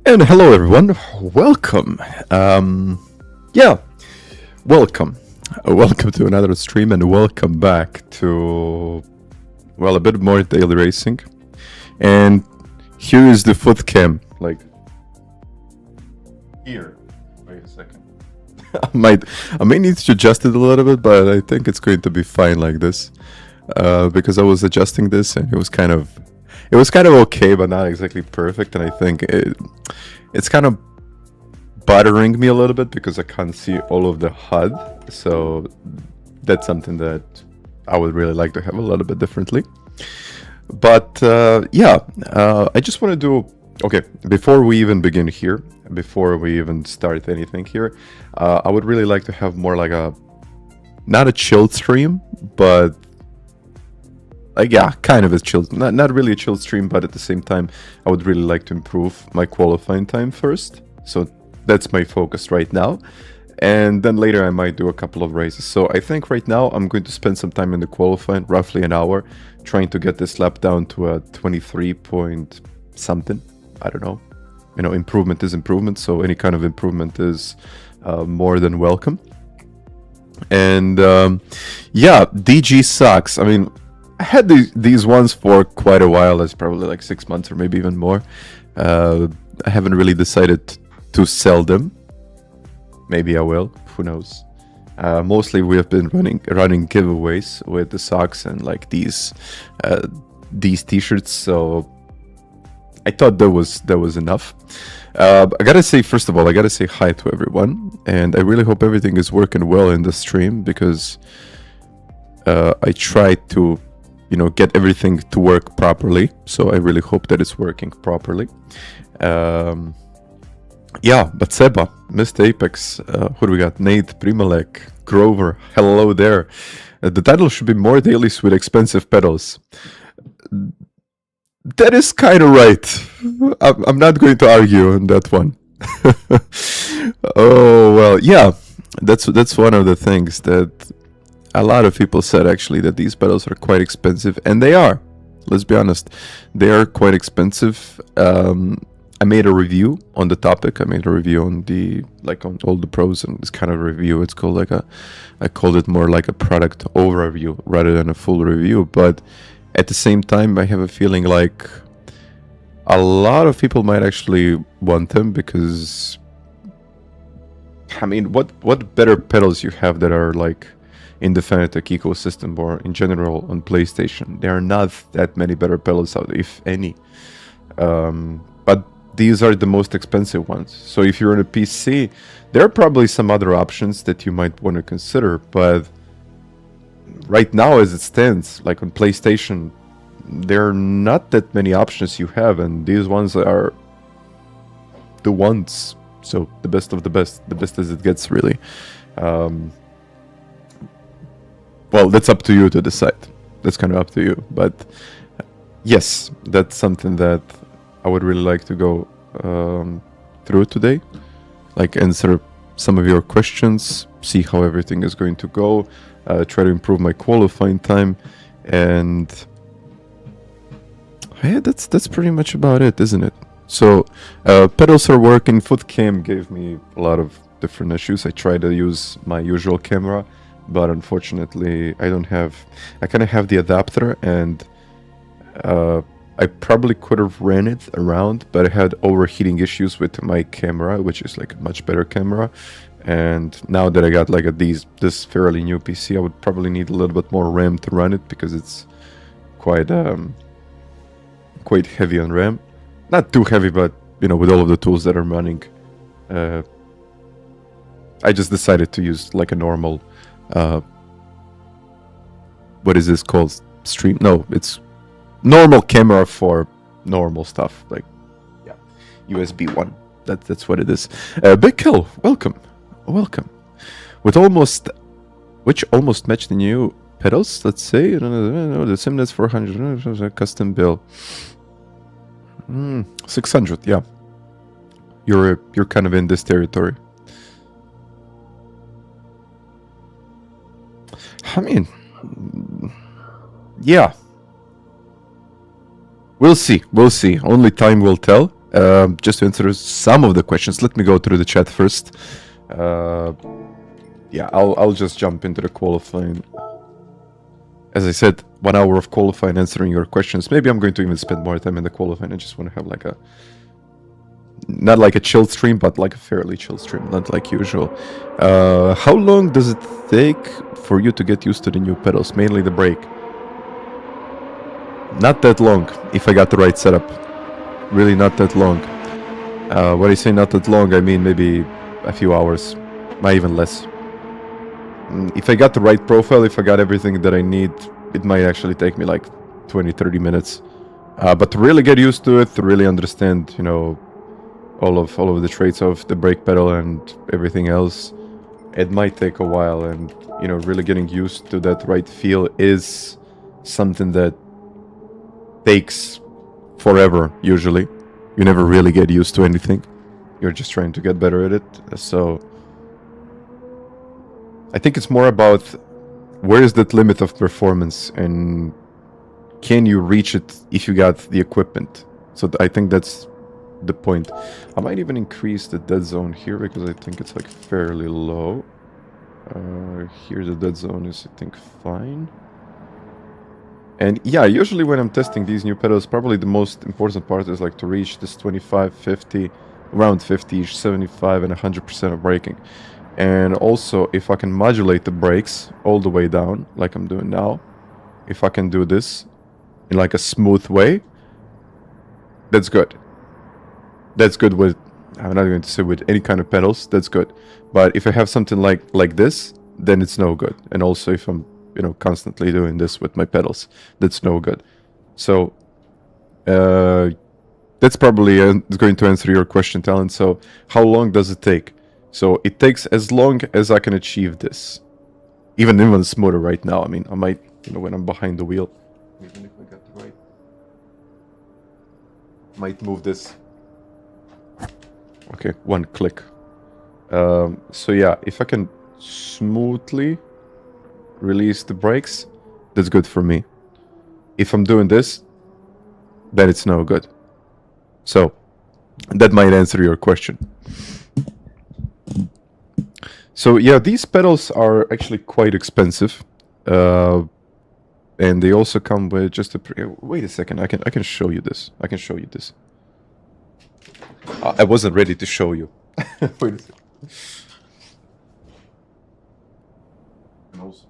And hello everyone, welcome. Yeah, welcome. Welcome to another stream and welcome back to, well, a bit more daily racing. And here is the foot cam, like here. Wait a second. I may need to adjust it a little bit, but I think it's going to be fine like this. Because I was adjusting this and it was kind of okay, but not exactly perfect. And I think it's kind of bothering me a little bit because I can't see all of the HUD. So that's something that I would really like to have a little bit differently. But yeah, I just want to do, okay, before we even begin here, before we even start anything here, I would really like to have more like not a chilled stream, but yeah, kind of a chilled, not really a chilled stream, but at the same time, I would really like to improve my qualifying time first. So that's my focus right now. And then later I might do a couple of races. So I think right now I'm going to spend some time in the qualifying, roughly an hour, trying to get this lap down to a 23 point something. I don't know. You know, improvement is improvement. So any kind of improvement is more than welcome. And yeah, DG sucks. I mean, I had these ones for quite a while. That's probably like 6 months or maybe even more. I haven't really decided to sell them. Maybe I will. Who knows? Mostly we have been running giveaways with the socks and like these t-shirts. So I thought that was enough. I gotta say, first of all, I gotta say hi to everyone, and I really hope everything is working well in the stream because I tried to, you know, get everything to work properly. So I really hope that it's working properly. Yeah, but Seba, Mr. Apex, who do we got? Nate, Primalek, Grover, hello there. The title should be more dailies with expensive pedals. That is kind of right. I'm not going to argue on that one. Oh, well, yeah, that's one of the things that a lot of people said actually, that these pedals are quite expensive, and they are. Let's be honest, they are quite expensive. I made a review on the topic. I made a review on on all the pros and this kind of review. It's called I called it more like a product overview rather than a full review. But at the same time, I have a feeling like a lot of people might actually want them because, I mean, what better pedals you have that are like in the FANATEC ecosystem or in general on PlayStation? There are not that many better pedals out there, if any. But these are the most expensive ones. So if you're on a PC, there are probably some other options that you might want to consider. But right now, as it stands, like on PlayStation, there are not that many options you have, and these ones are the ones. So the best of the best as it gets, really. Well, that's up to you to decide. That's kind of up to you. But yes, that's something that I would really like to go through today. Like answer some of your questions, see how everything is going to go, try to improve my qualifying time, and yeah, that's pretty much about it, isn't it? So pedals are working. Foot cam gave me a lot of different issues. I tried to use my usual camera, but unfortunately I kind of have the adapter, and I probably could have ran it around, but I had overheating issues with my camera, which is like a much better camera. And now that I got like this fairly new PC, I would probably need a little bit more RAM to run it because it's quite heavy on RAM. Not too heavy, but you know, with all of the tools that I'm running, I just decided to use like a normal what is this called? Stream? No, it's normal camera for normal stuff. Like, yeah, USB 1. That's what it is. Big Kill, welcome. Which almost matched the new pedals. Let's say the Simnets 400 custom build. 600. Yeah, you're kind of in this territory. I mean, yeah. We'll see. Only time will tell. Just to answer some of the questions, let me go through the chat first. Yeah, I'll just jump into the qualifying. As I said, 1 hour of qualifying, answering your questions. Maybe I'm going to even spend more time in the qualifying. I just want to have like a, not like a chill stream, but like a fairly chill stream, not like usual. How long does it take for you to get used to the new pedals, mainly the brake? Not that long, if I got the right setup. Really not that long. When I say not that long, I mean maybe a few hours, might even less. If I got the right profile, if I got everything that I need, it might actually take me like 20-30 minutes. But to really get used to it, to really understand, you know, all of the traits of the brake pedal and everything else, it might take a while. And, you know, really getting used to that right feel is something that takes forever, usually. You never really get used to anything. You're just trying to get better at it. So I think it's more about where is that limit of performance and can you reach it if you got the equipment. So I think that's the point. I might even increase the dead zone here because I think it's like fairly low. Here the dead zone is, I think, fine. And yeah, usually when I'm testing these new pedals, probably the most important part is like to reach this 25, 50, around 50, 75 and 100% of braking. And also, if I can modulate the brakes all the way down, like I'm doing now, if I can do this in like a smooth way, that's good. That's good with, I'm not going to say with any kind of pedals, that's good. But if I have something like this, then it's no good. And also if I'm, you know, constantly doing this with my pedals, that's no good. So that's probably going to answer your question, Talent. So how long does it take? So it takes as long as I can achieve this. Even smoother right now. I mean, I might, you know, when I'm behind the wheel, even if I got the right, might move this. Okay, one click. So yeah, if I can smoothly release the brakes, that's good for me. If I'm doing this, then it's no good. So that might answer your question. So yeah, these pedals are actually quite expensive, and they also come with just a. Wait a second, I can show you this. I can show you this. I wasn't ready to show you. Wait a second. And also.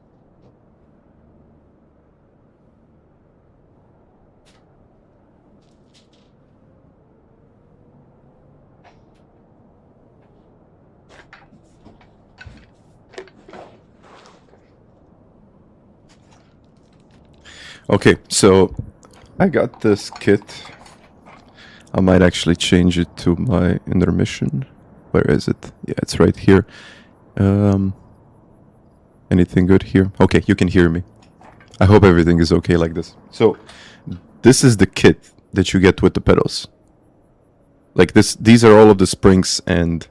Okay, so I got this kit. I might actually change it to my intermission. Where is it? Yeah, it's right here. Anything good here? Okay, you can hear me. I hope everything is okay like this. So, this is the kit that you get with the pedals. Like this, these are all of the springs and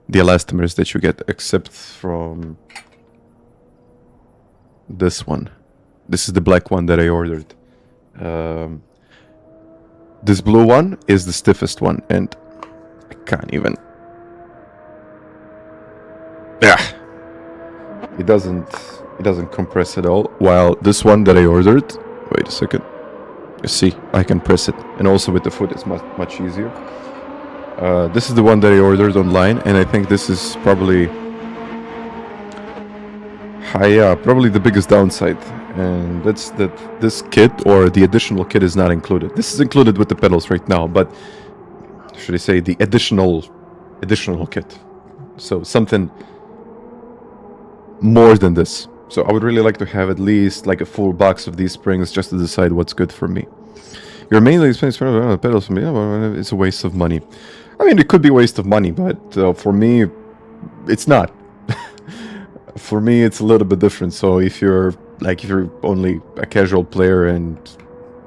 the elastomers that you get, except from this one. This is the black one that I ordered. This blue one is the stiffest one, and I can't even. Yeah, it doesn't compress at all. While this one that I ordered, wait a second. You see, I can press it, and also with the foot, it's much easier. This is the one that I ordered online, and I think this is probably, probably the biggest downside. And that's that this kit or the additional kit is not included. This is included with the pedals right now, but should I say the additional kit? So something more than this. So I would really like to have at least like a full box of these springs just to decide what's good for me. You're mainly spending pedals for me. It's a waste of money. I mean, it could be a waste of money, but for me, it's not. For me, it's a little bit different. So if you're only a casual player, and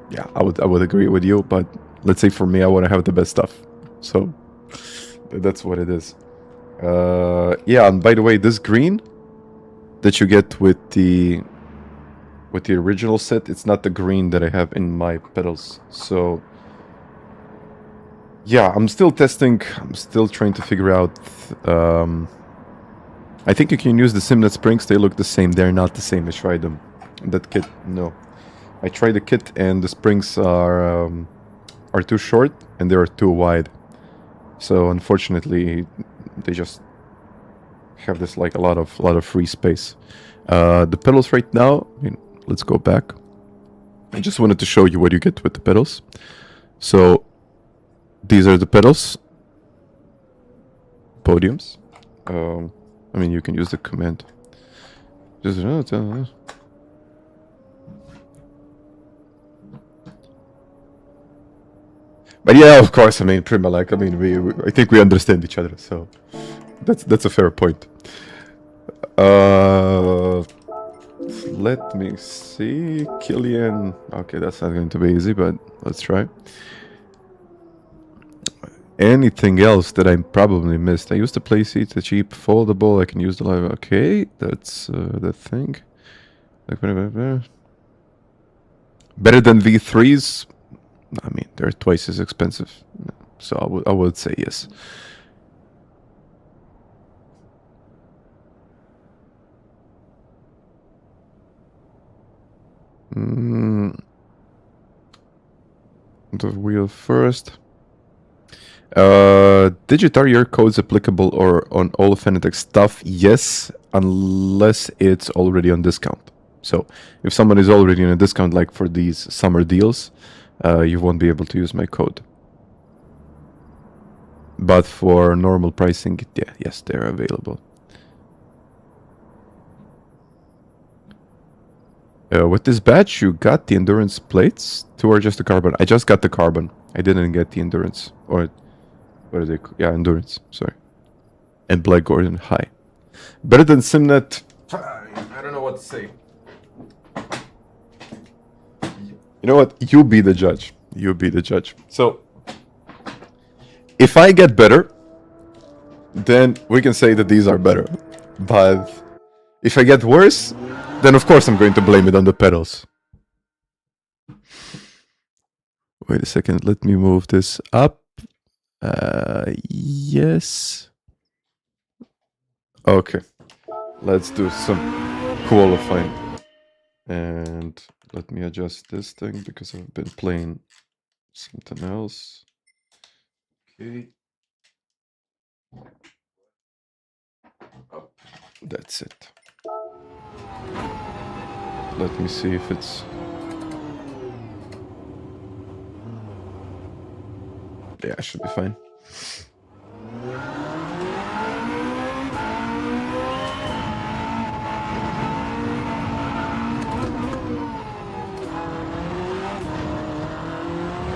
yeah, I would agree with you. But let's say for me, I want to have the best stuff. So that's what it is. Yeah, and by the way, this green that you get with the original set, it's not the green that I have in my pedals. So Yeah, I'm still testing. I'm still trying to figure out. I think you can use the SimNet springs. They look the same. They're not the same. I tried them. That kit, no. I tried the kit and the springs are too short and they are too wide. So unfortunately, they just have this like a lot of free space. The pedals right now. I mean, let's go back. I just wanted to show you what you get with the pedals. So these are the pedals. Podiums. I mean, you can use the command. Just but yeah, of course. I mean, Prima, like, I mean, I think we understand each other, so that's a fair point. Let me see, Killian. Okay, that's not going to be easy, but let's try. Anything else that I probably missed? I used to play seats, a cheap foldable. I can use the live. Okay, that's the thing. Better than V3s. I mean, they're twice as expensive, so I would say yes. The wheel first. Are your codes applicable or on all FANATEC stuff? Yes, unless it's already on discount. So if someone is already on a discount, like for these summer deals, you won't be able to use my code. But for normal pricing, yeah, yes, they're available. With this batch, you got the endurance plates, or just the carbon? I just got the carbon. I didn't get the endurance, or what are they? Yeah, endurance. Sorry. And Black Gordon, hi. Better than SimNet. I don't know what to say. You know what? You be the judge. You be the judge. So, if I get better, then we can say that these are better. But if I get worse, then of course I'm going to blame it on the pedals. Wait a second. Let me move this up. Yes. Okay. Let's do some qualifying. And let me adjust this thing because I've been playing something else. Okay. Up. That's it. Let me see if it's... Yeah, I should be fine.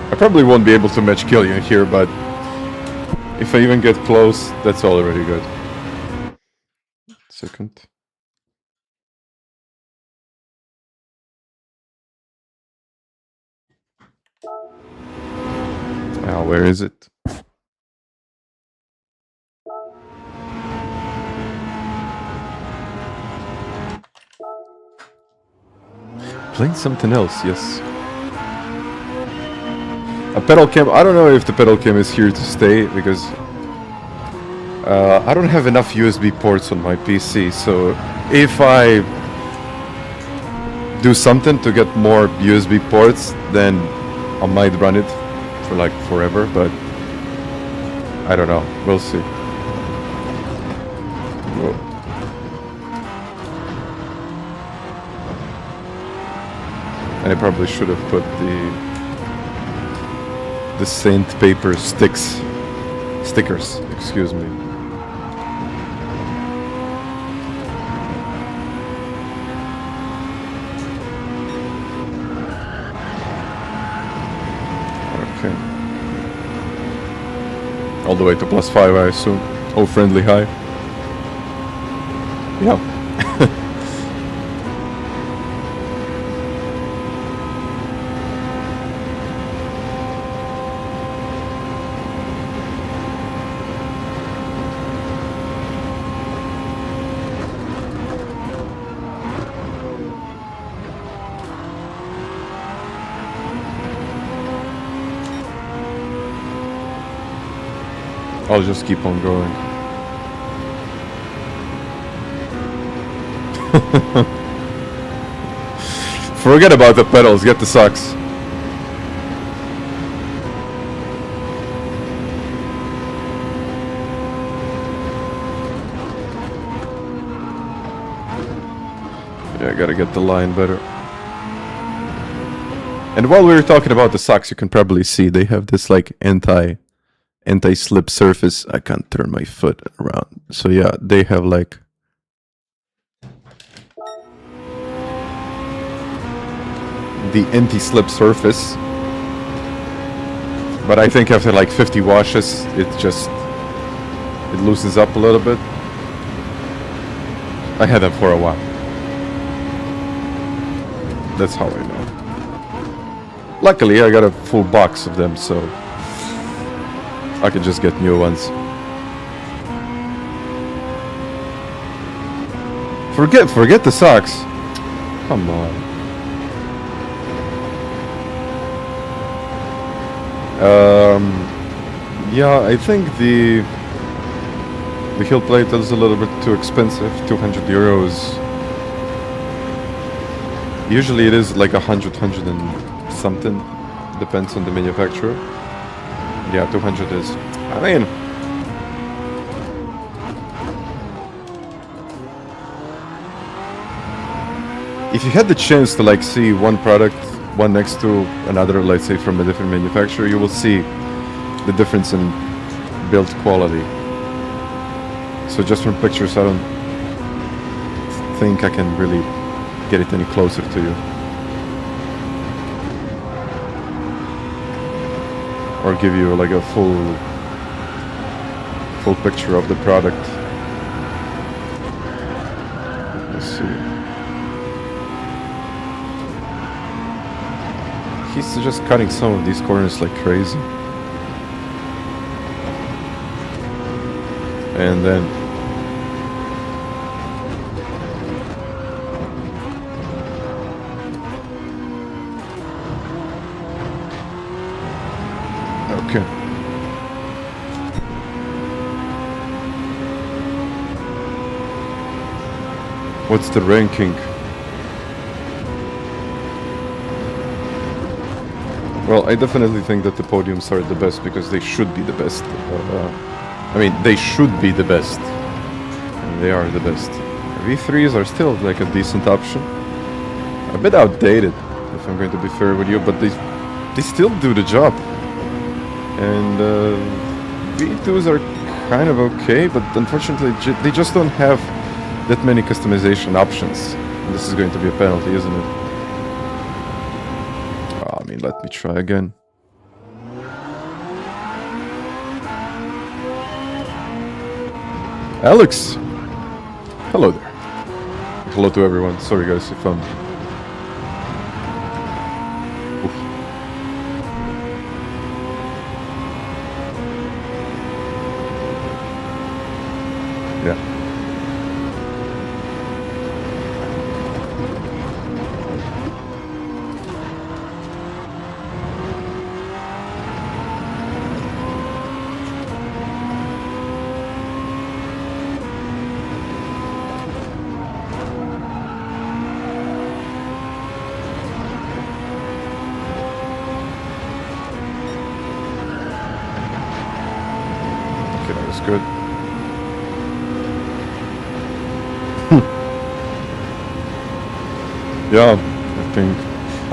I probably won't be able to match Killian here, but if I even get close, that's already good. Second. Ah, where is it? Playing something else, yes. A pedal cam. I don't know if the pedal cam is here to stay because I don't have enough USB ports on my PC. So if I do something to get more USB ports, then I might run it for like forever. But I don't know. We'll see. Whoa. And I probably should have put the sandpaper stickers, excuse me. Okay. All the way to +5, I assume. Oh, friendly high. Yeah. I'll just keep on going. Forget about the pedals, get the socks. Yeah, I gotta get the line better. And while we were talking about the socks, you can probably see they have this like anti-slip surface. I can't turn my foot around. So yeah, they have like the anti-slip surface. But I think after like 50 washes, it loosens up a little bit. I had them for a while. That's how I know. Luckily, I got a full box of them, so I can just get new ones. Forget the socks. Come on. Yeah, I think the heel plate is a little bit too expensive. 200 euros. Usually it is like 100 and something, depends on the manufacturer. Yeah, 200 is, I mean, if you had the chance to like see one product, one next to another, let's say from a different manufacturer, you will see the difference in build quality. So just from pictures, I don't think I can really get it any closer to you. Or give you like a full picture of the product. Let's see. He's just cutting some of these corners like crazy. And then okay. What's the ranking? Well, I definitely think that the podiums are the best because they should be the best. I mean, they should be the best. And they are the best. V3s are still like a decent option. A bit outdated, if I'm going to be fair with you, but they still do the job. And V2s are kind of okay, but unfortunately they just don't have that many customization options. And this is going to be a penalty, isn't it? Oh, I mean, let me try again. Alex! Hello there. Hello to everyone. Sorry guys if I'm... Oof. Yeah. Good. Yeah, I think...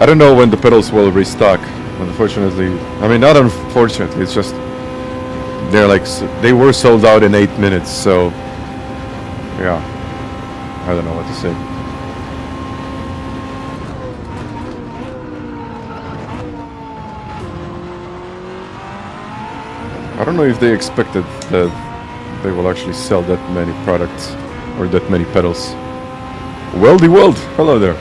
I don't know when the pedals will restock, unfortunately. I mean, not unfortunately, it's just... They're like... They were sold out in 8 minutes, so... Yeah. I don't know what to say. I don't know if they expected that they will actually sell that many products or that many pedals. Weldy World, hello there.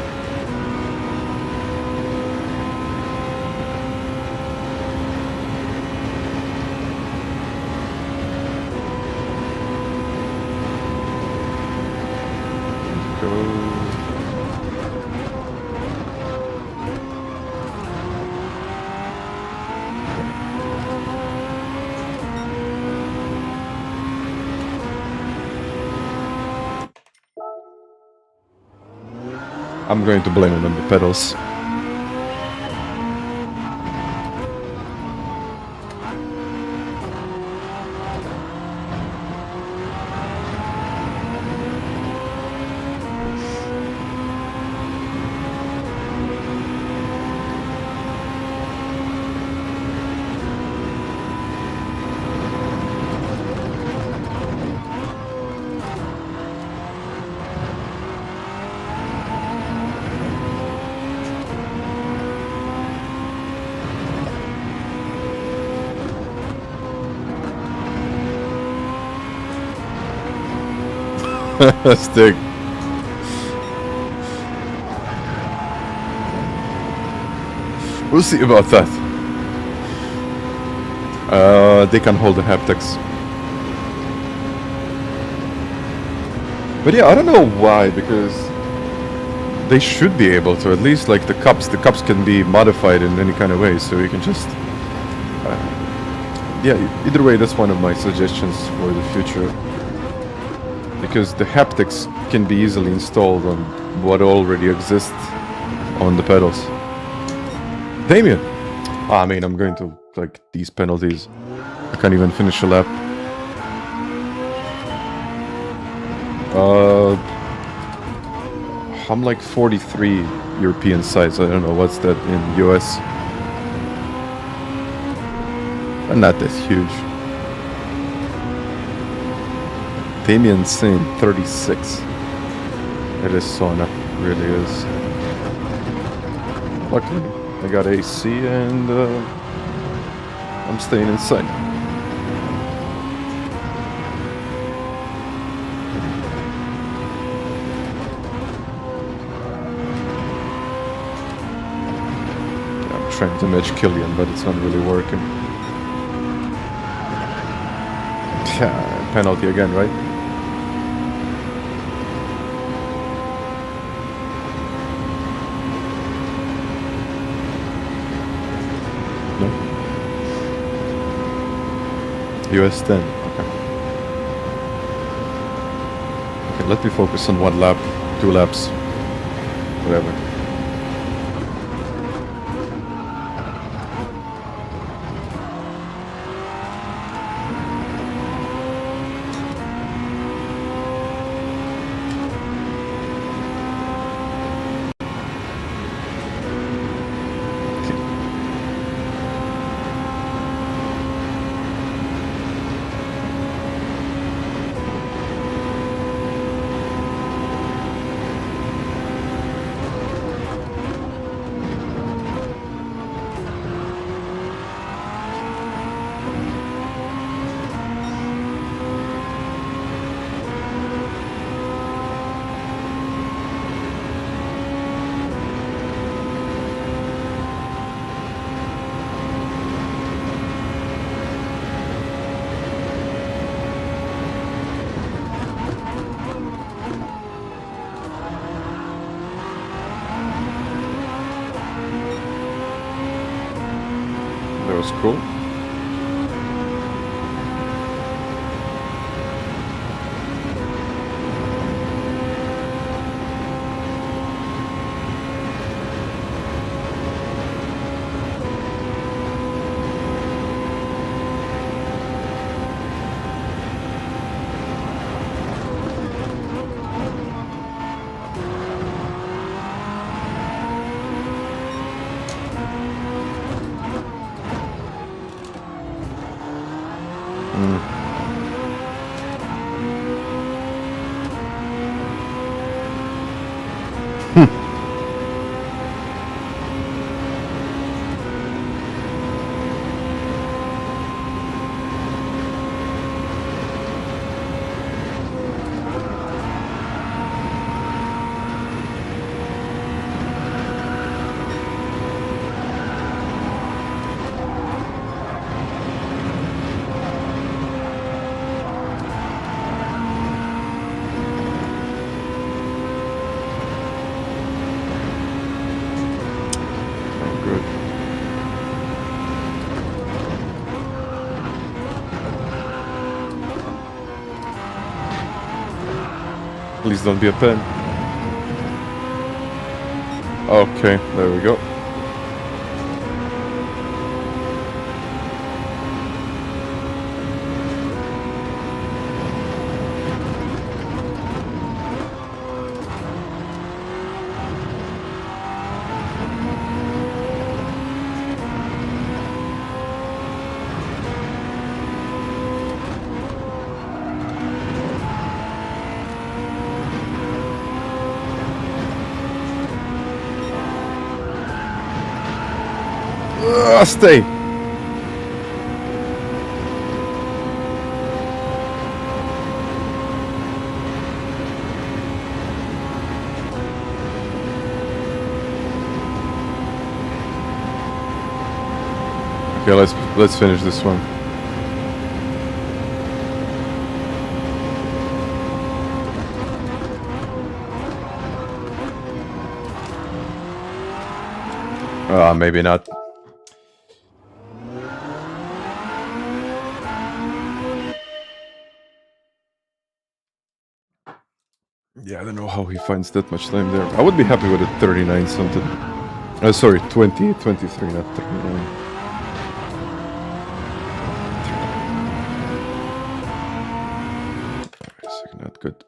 I'm going to blame it on the pedals. Stick. We'll see about that. They can hold the haptics. But yeah, I don't know why, because they should be able to, at least like the cups. The cups can be modified in any kind of way, so you can just... yeah, either way, that's one of my suggestions for the future. Because the haptics can be easily installed on what already exists on the pedals. Damien! I mean, I'm going to, like, these penalties. I can't even finish a lap. I'm like 43 European size. I don't know what's that in US. But not that huge. Damien's saying 36. It is sauna, really is. Luckily, I got AC and I'm staying inside. I'm trying to match Killian, but it's not really working. Yeah, penalty again, right? US 10, okay. Okay, let me focus on 1 lap, 2 laps, whatever. That was cool. Please don't be a pen. Okay, there we go. Stay. Okay, let's finish this one. Maybe not. Yeah, I don't know how he finds that much time there. I would be happy with a 39 something. Sorry, 20, 23, not 39. Not good.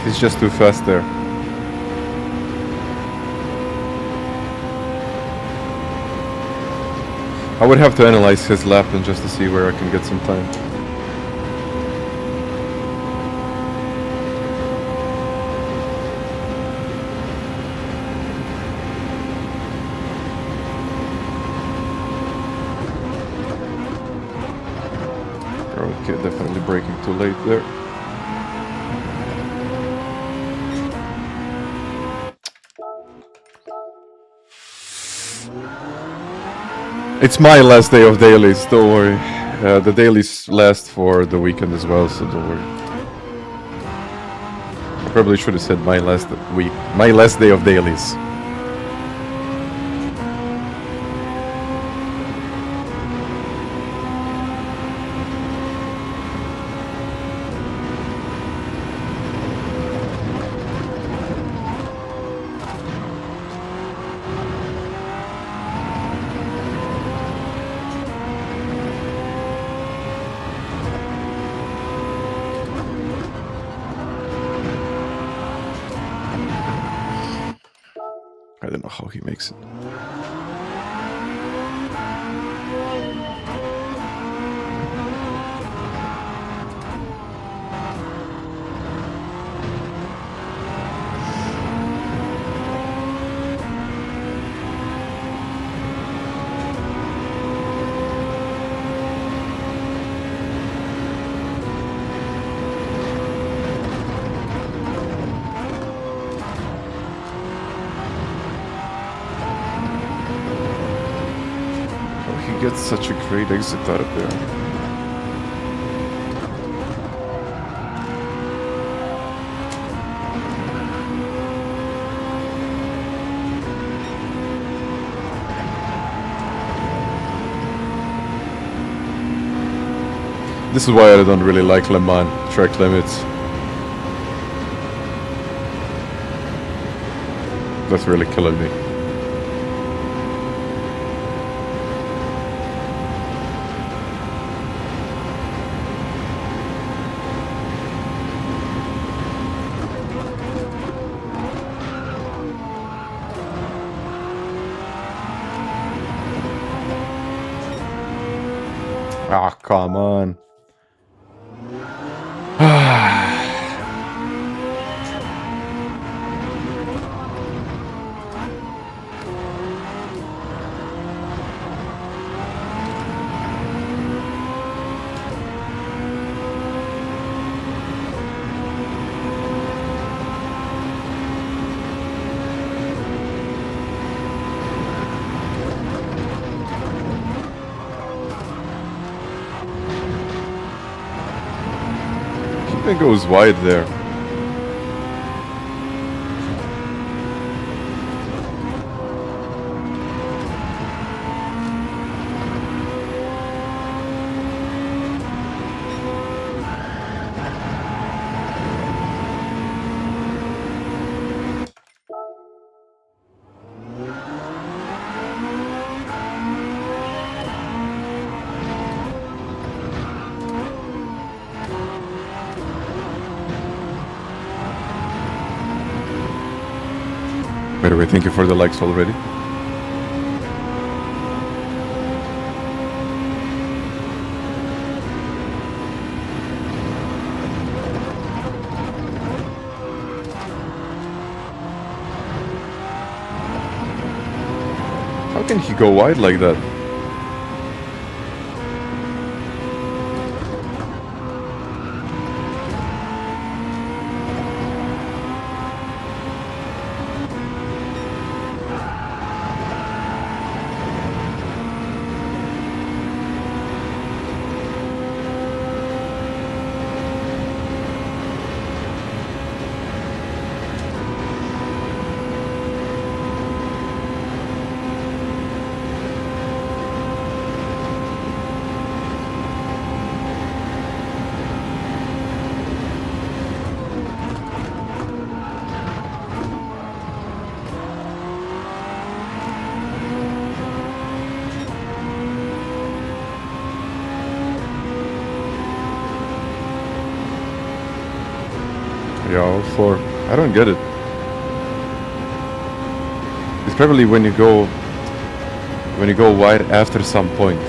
He's just too fast there. I would have to analyze his lap and just to see where I can get some time. Okay, definitely braking too late there. It's my last day of dailies, don't worry. The dailies last for the weekend as well, so don't worry. I probably should have said my last day of dailies. I don't know how he makes it. Gets such a great exit out of there. This is why I don't really like Le Mans track limits. That's really killing me. Ah, come on. even goes wide there. By the way, thank you for the likes already. How can he go wide like that? Yeah, 04. I don't get it. It's probably when you go wide after some point.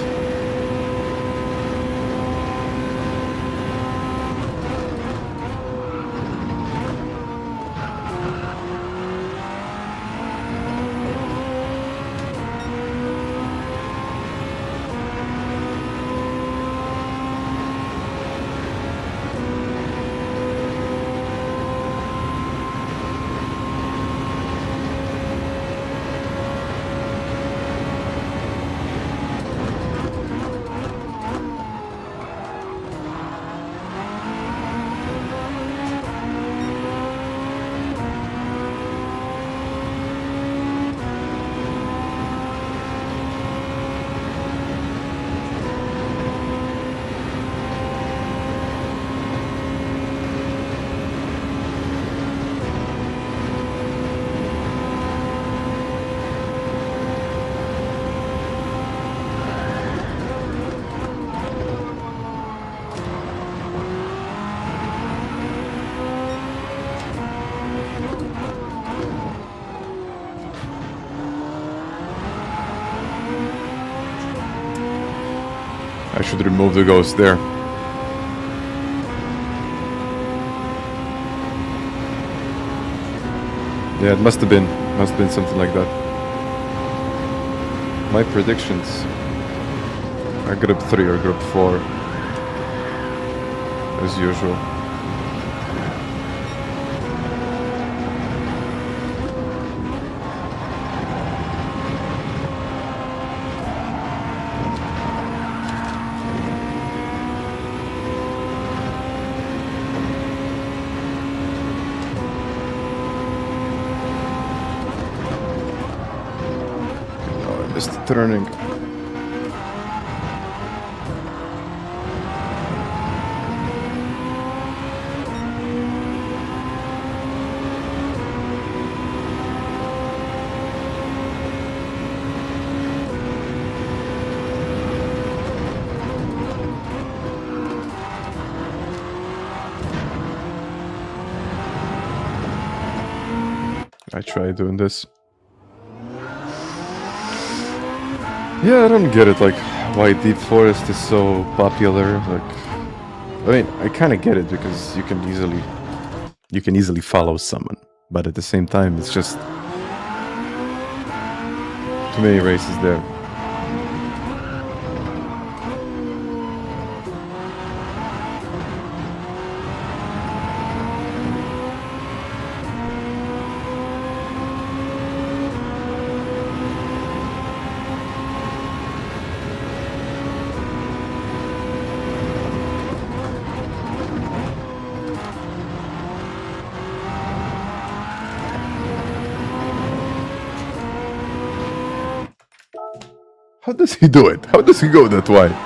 I should remove the ghost there. Yeah, it must have been something like that. My predictions are group 3 or group 4 as usual. Turning. I try doing this. Yeah, I don't get it, like, why Deep Forest is so popular. Like, I mean, I kind of get it because you can easily follow someone, but at the same time, it's just too many races there. How does he do it? How does he go that wide?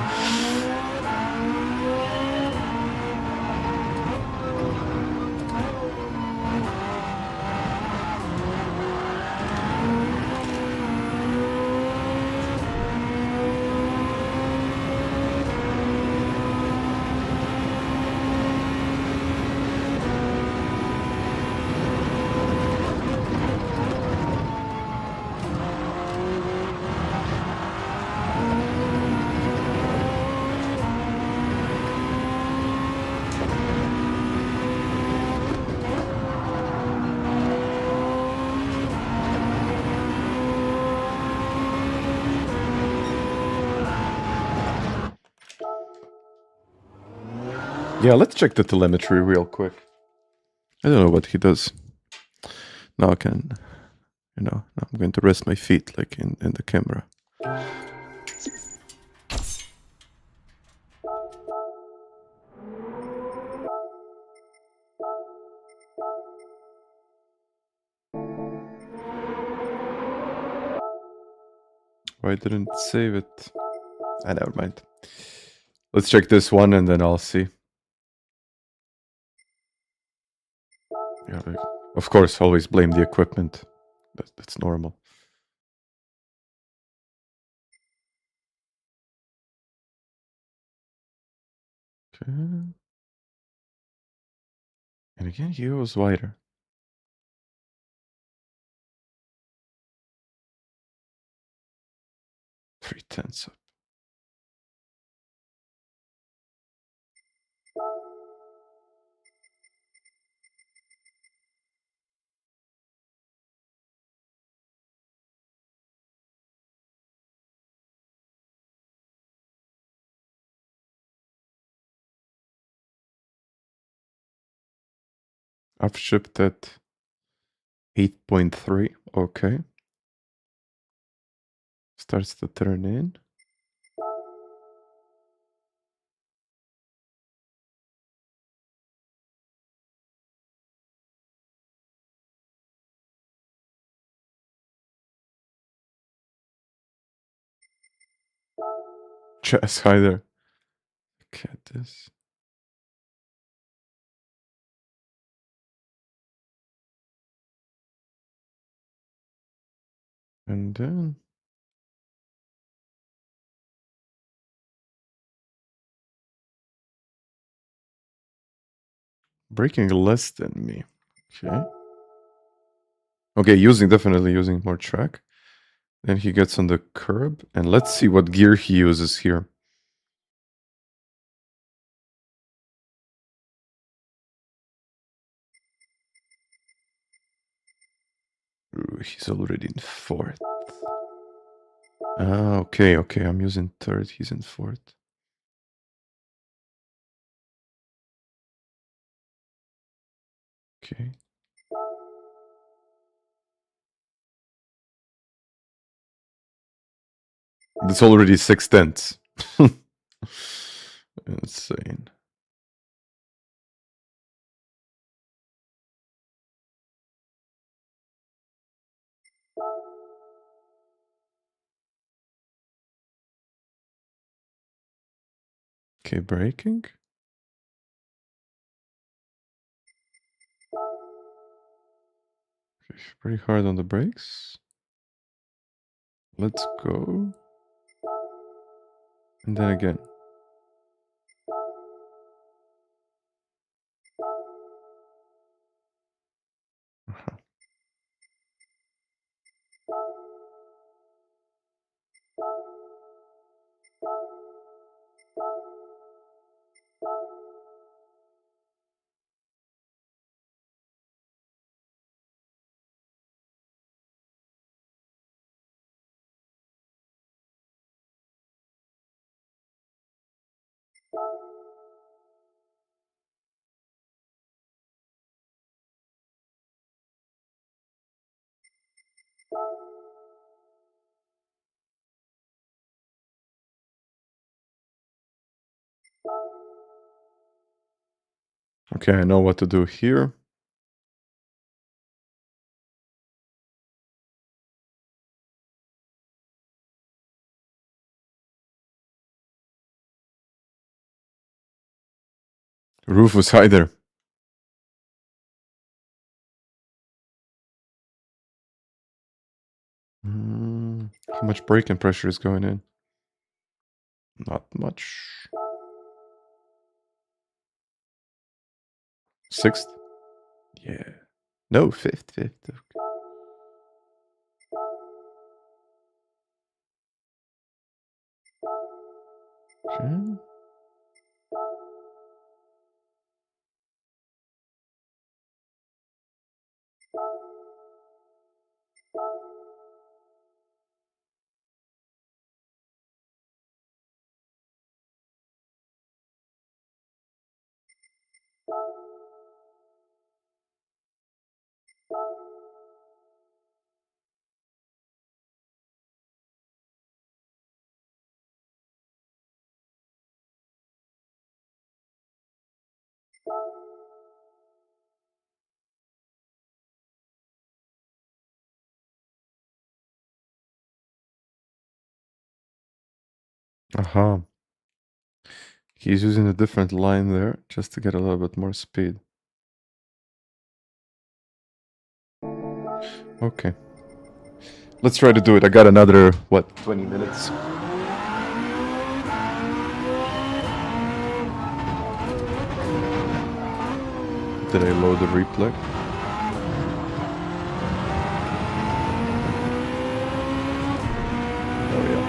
Yeah, let's check the telemetry real quick. I don't know what he does. Now I can, now I'm going to rest my feet like in the camera. Why didn't it save it? Never mind. Let's check this one and then I'll see. Yeah, of course, always blame the equipment. That's normal. Okay. And again, he goes wider. 3/10 up. I've shipped at 8.3. Okay. Starts to turn in. Chest high there. Look at this. And then braking less than me. Okay. Okay, definitely using more track. Then he gets on the curb, and let's see what gear he uses here. Ooh, he's already in fourth. Ah, okay, I'm using third, he's in fourth. Okay. That's already 6/10. Insane. Okay, braking. Okay, pretty hard on the brakes. Let's go. And then again. Uh-huh. Okay, I know what to do here. Rufus, hi there. How much braking pressure is going in? Not much. 6th? Yeah. No, 5th. 5th. Okay. Aha. He's using a different line there just to get a little bit more speed. Okay. Let's try to do it. I got another, what, 20 minutes? Did I load the replay? Oh, yeah.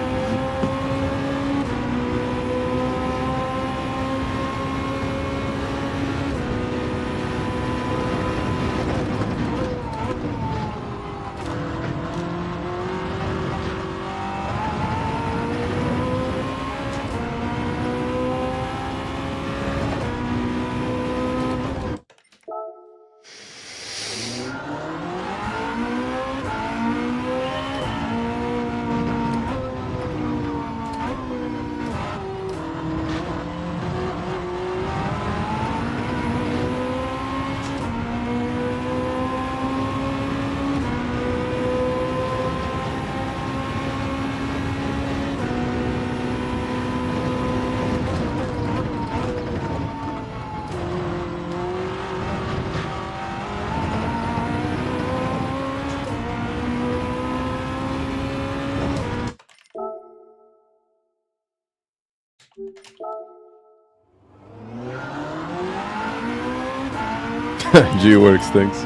G works, thanks.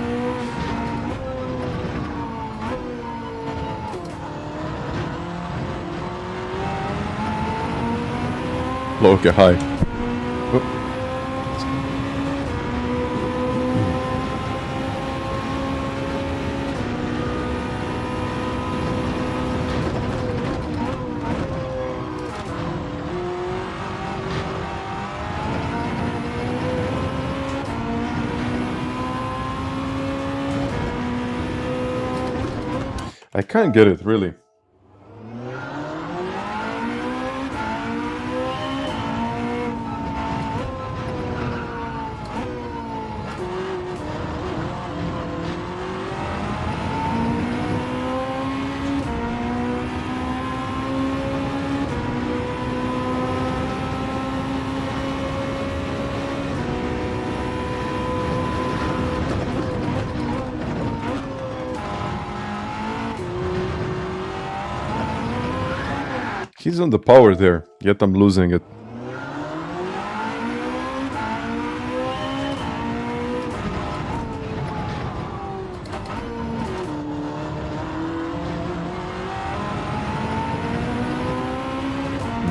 Okay, hi. Whoop. I can't get it, really. He's on the power there, yet I'm losing it.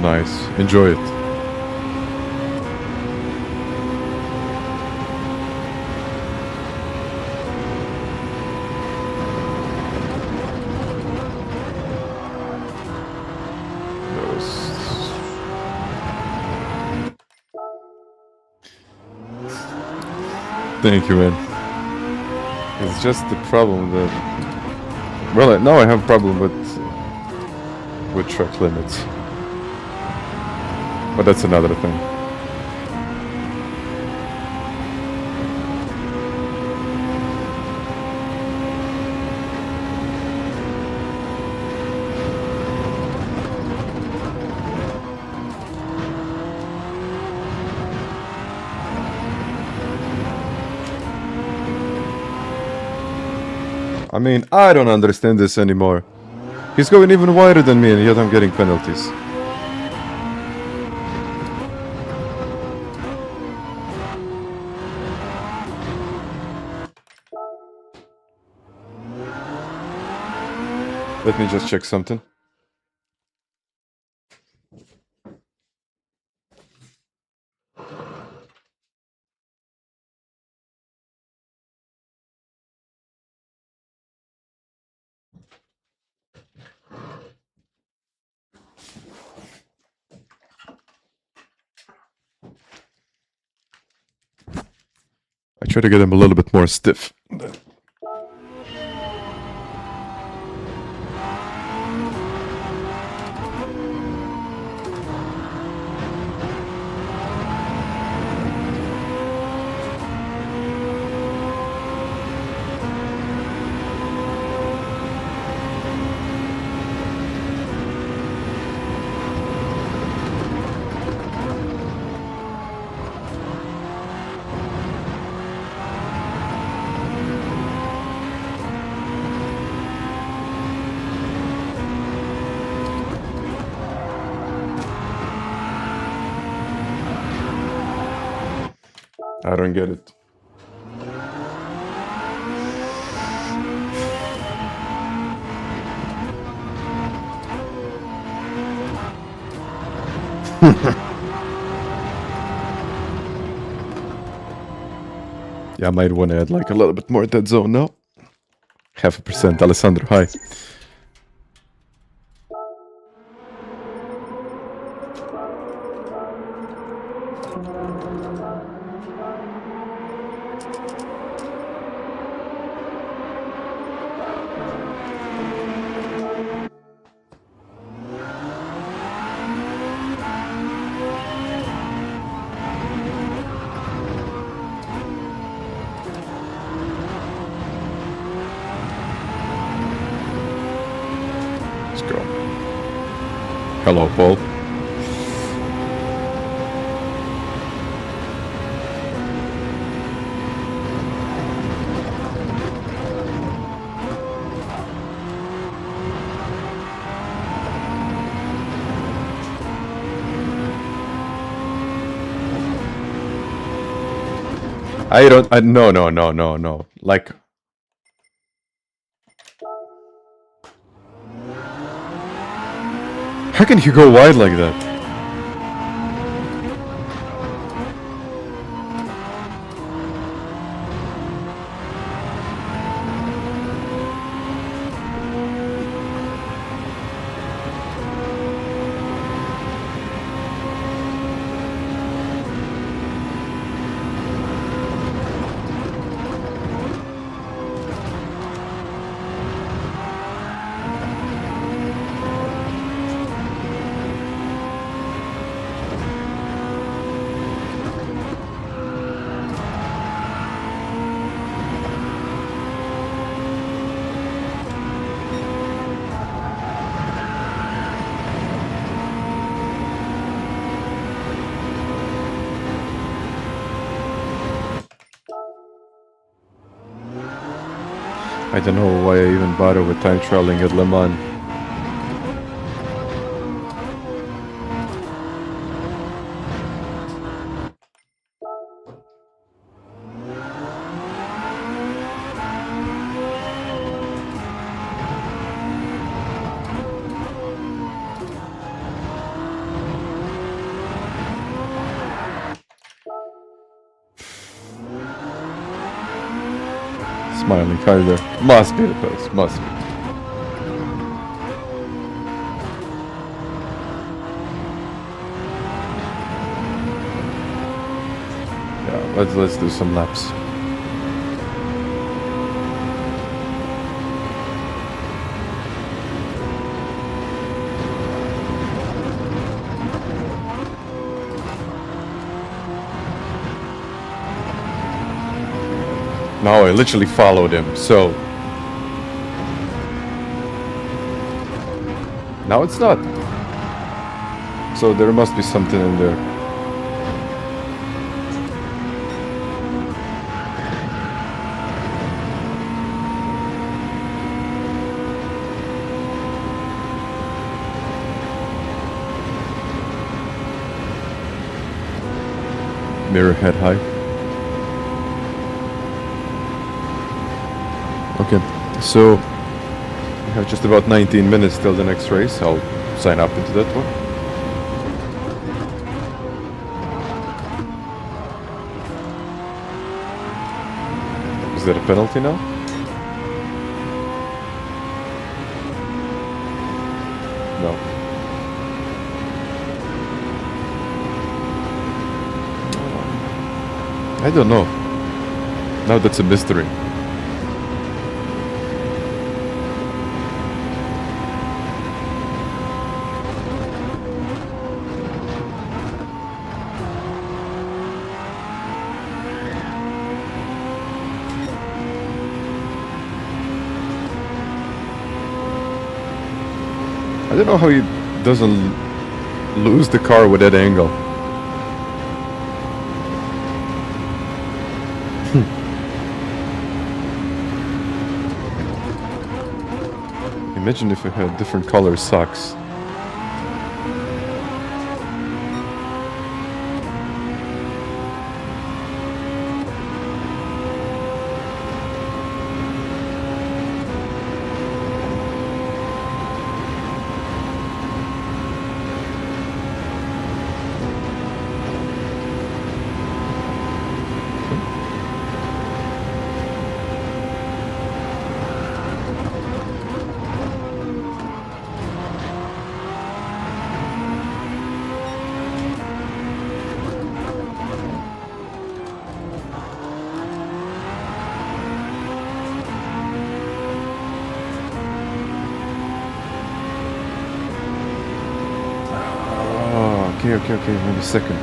Nice. Enjoy it. Thank you, man. It's just the problem that... Well, now I have a problem with track limits. But that's another thing. I mean, I don't understand this anymore. He's going even wider than me and yet I'm getting penalties. Let me just check something. I try to get him a little bit more stiff. I don't get it. Yeah, I might want to add like a little bit more dead zone now. 0.5%. Alessandro, hi. Hello, Paul. No. Like, how can you go wide like that? I don't know why I even bother with time trialing at Le Mans. Smiling car there. Must be the best. Must be. Yeah, let's do some laps. No, I literally followed him, so... Now it's not. So there must be something in there. mirror head high. Okay, so we have just about 19 minutes till the next race. I'll sign up into that one. Is that a penalty now? No. I don't know. Now that's a mystery. I don't know how he doesn't lose the car with that angle. Imagine if it had different color socks. Okay, wait a second.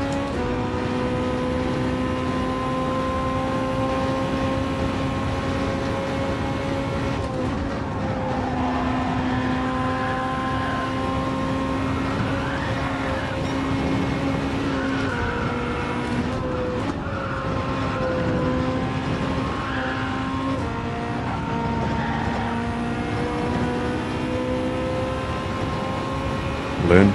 Lynn.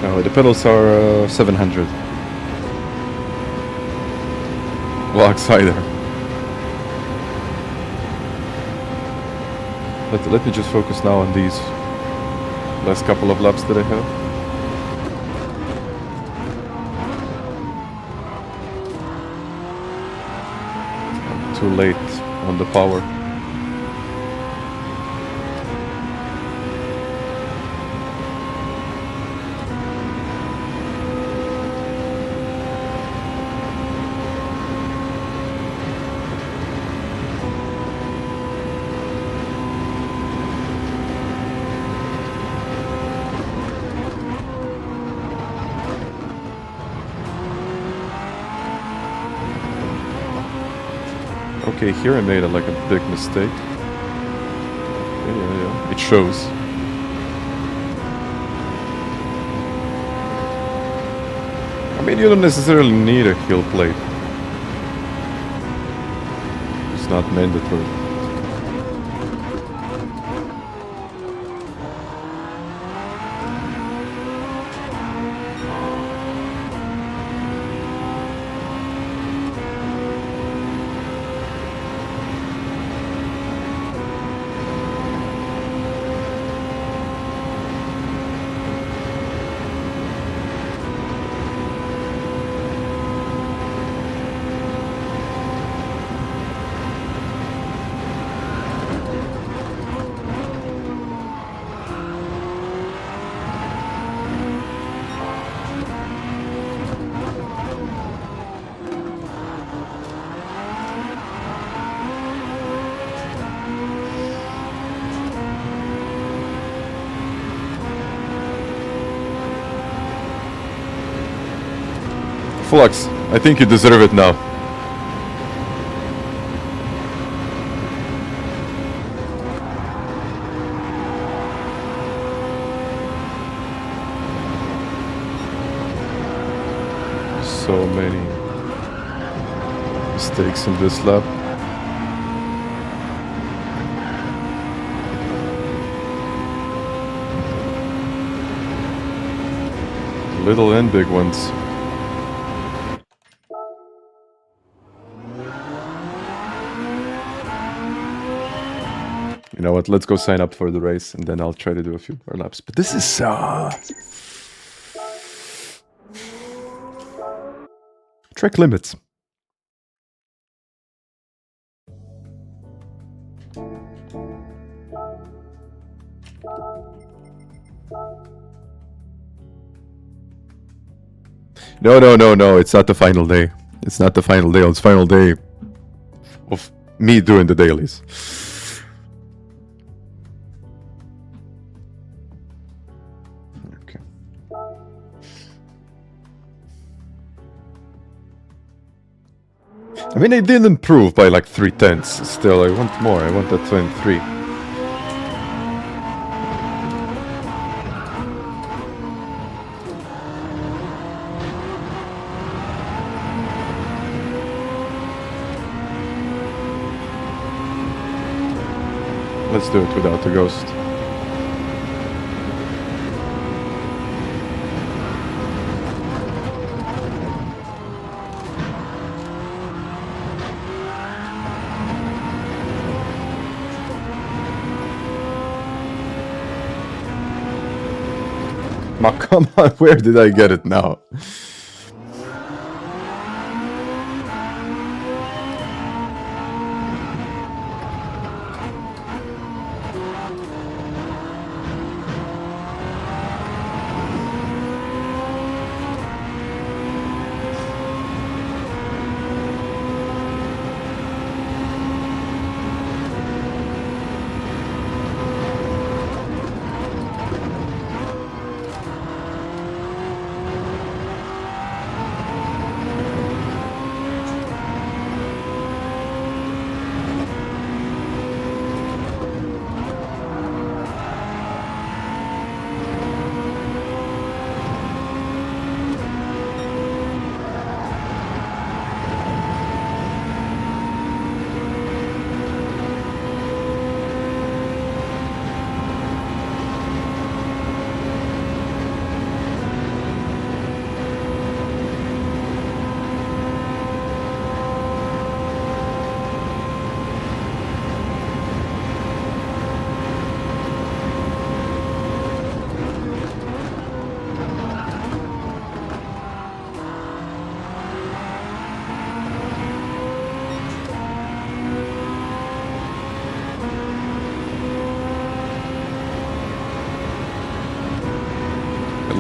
No, the pedals are 700. Locks either. Let me just focus now on these last couple of laps that I have. I'm too late on the power. Okay, here I made like a big mistake. Yeah, it shows. I mean, you don't necessarily need a heel plate. It's not mandatory. Flux, I think you deserve it now. So many mistakes in this lap. Little and big ones. You know what, let's go sign up for the race and then I'll try to do a few more laps. But this is track limits. No, it's not the final day. It's not the final day. It's the final day of me doing the dailies. Okay. I mean, I did improve by like 3/10. Still, I want more. I want that 23. Let's do it without the ghost. Oh, come on, where did I get it now?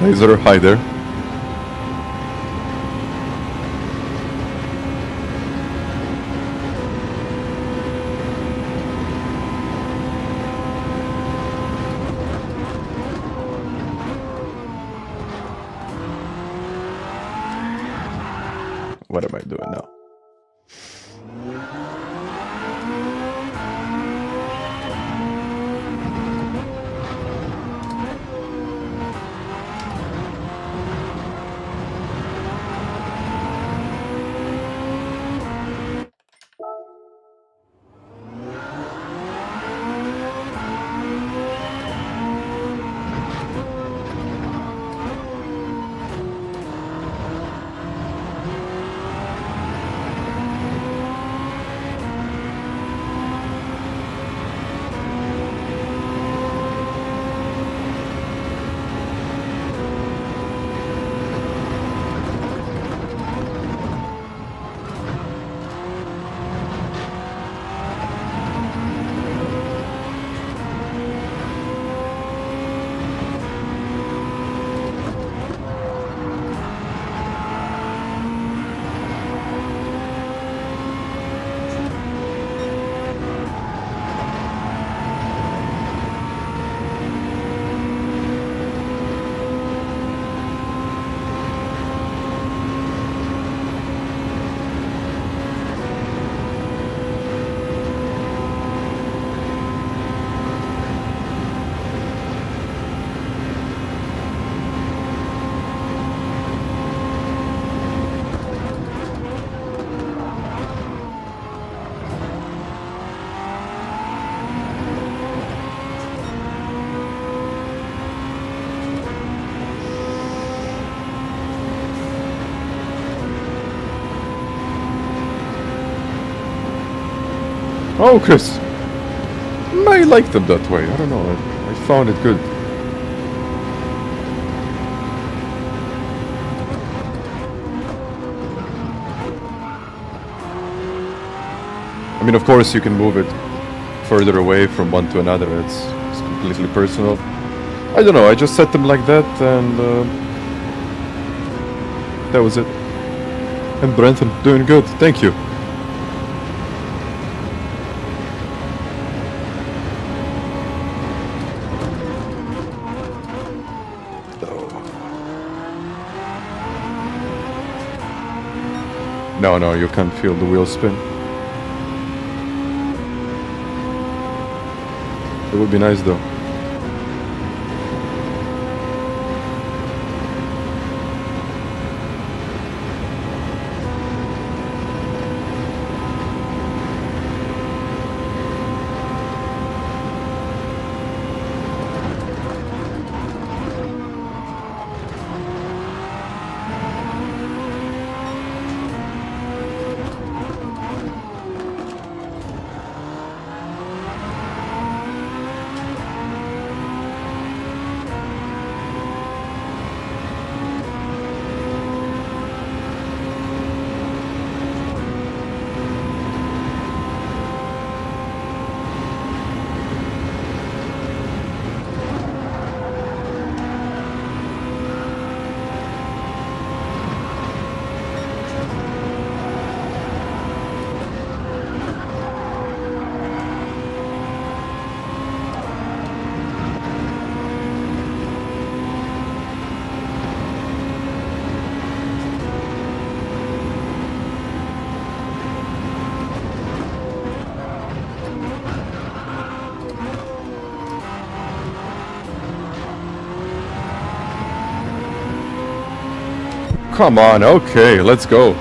Laser, hi there. What am I doing now? Oh, Chris. I like them that way. I don't know. I found it good. I mean, of course, you can move it further away from one to another. It's completely personal. I don't know. I just set them like that, and that was it. And Brenton, doing good. Thank you. No, you can't feel the wheel spin. It would be nice though. Come on, okay, let's go.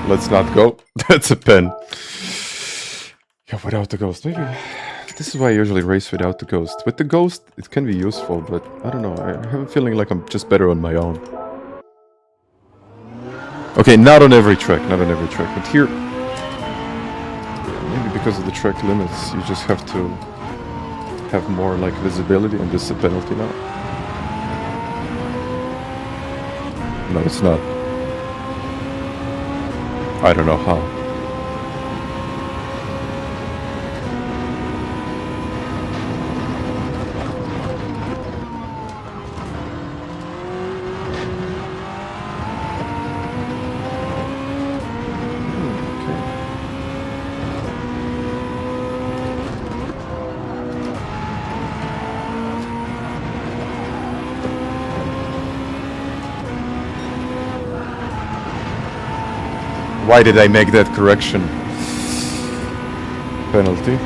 Let's not go. That's a pen. Yeah, without the ghost. Maybe this is why I usually race without the ghost. With the ghost, it can be useful, but I don't know. I have a feeling like I'm just better on my own. Okay, not on every track, not on every track. But here, maybe because of the track limits, you just have to have more like visibility, and this is a penalty now. No, it's not. I don't know how. Why did I make that correction? Penalty.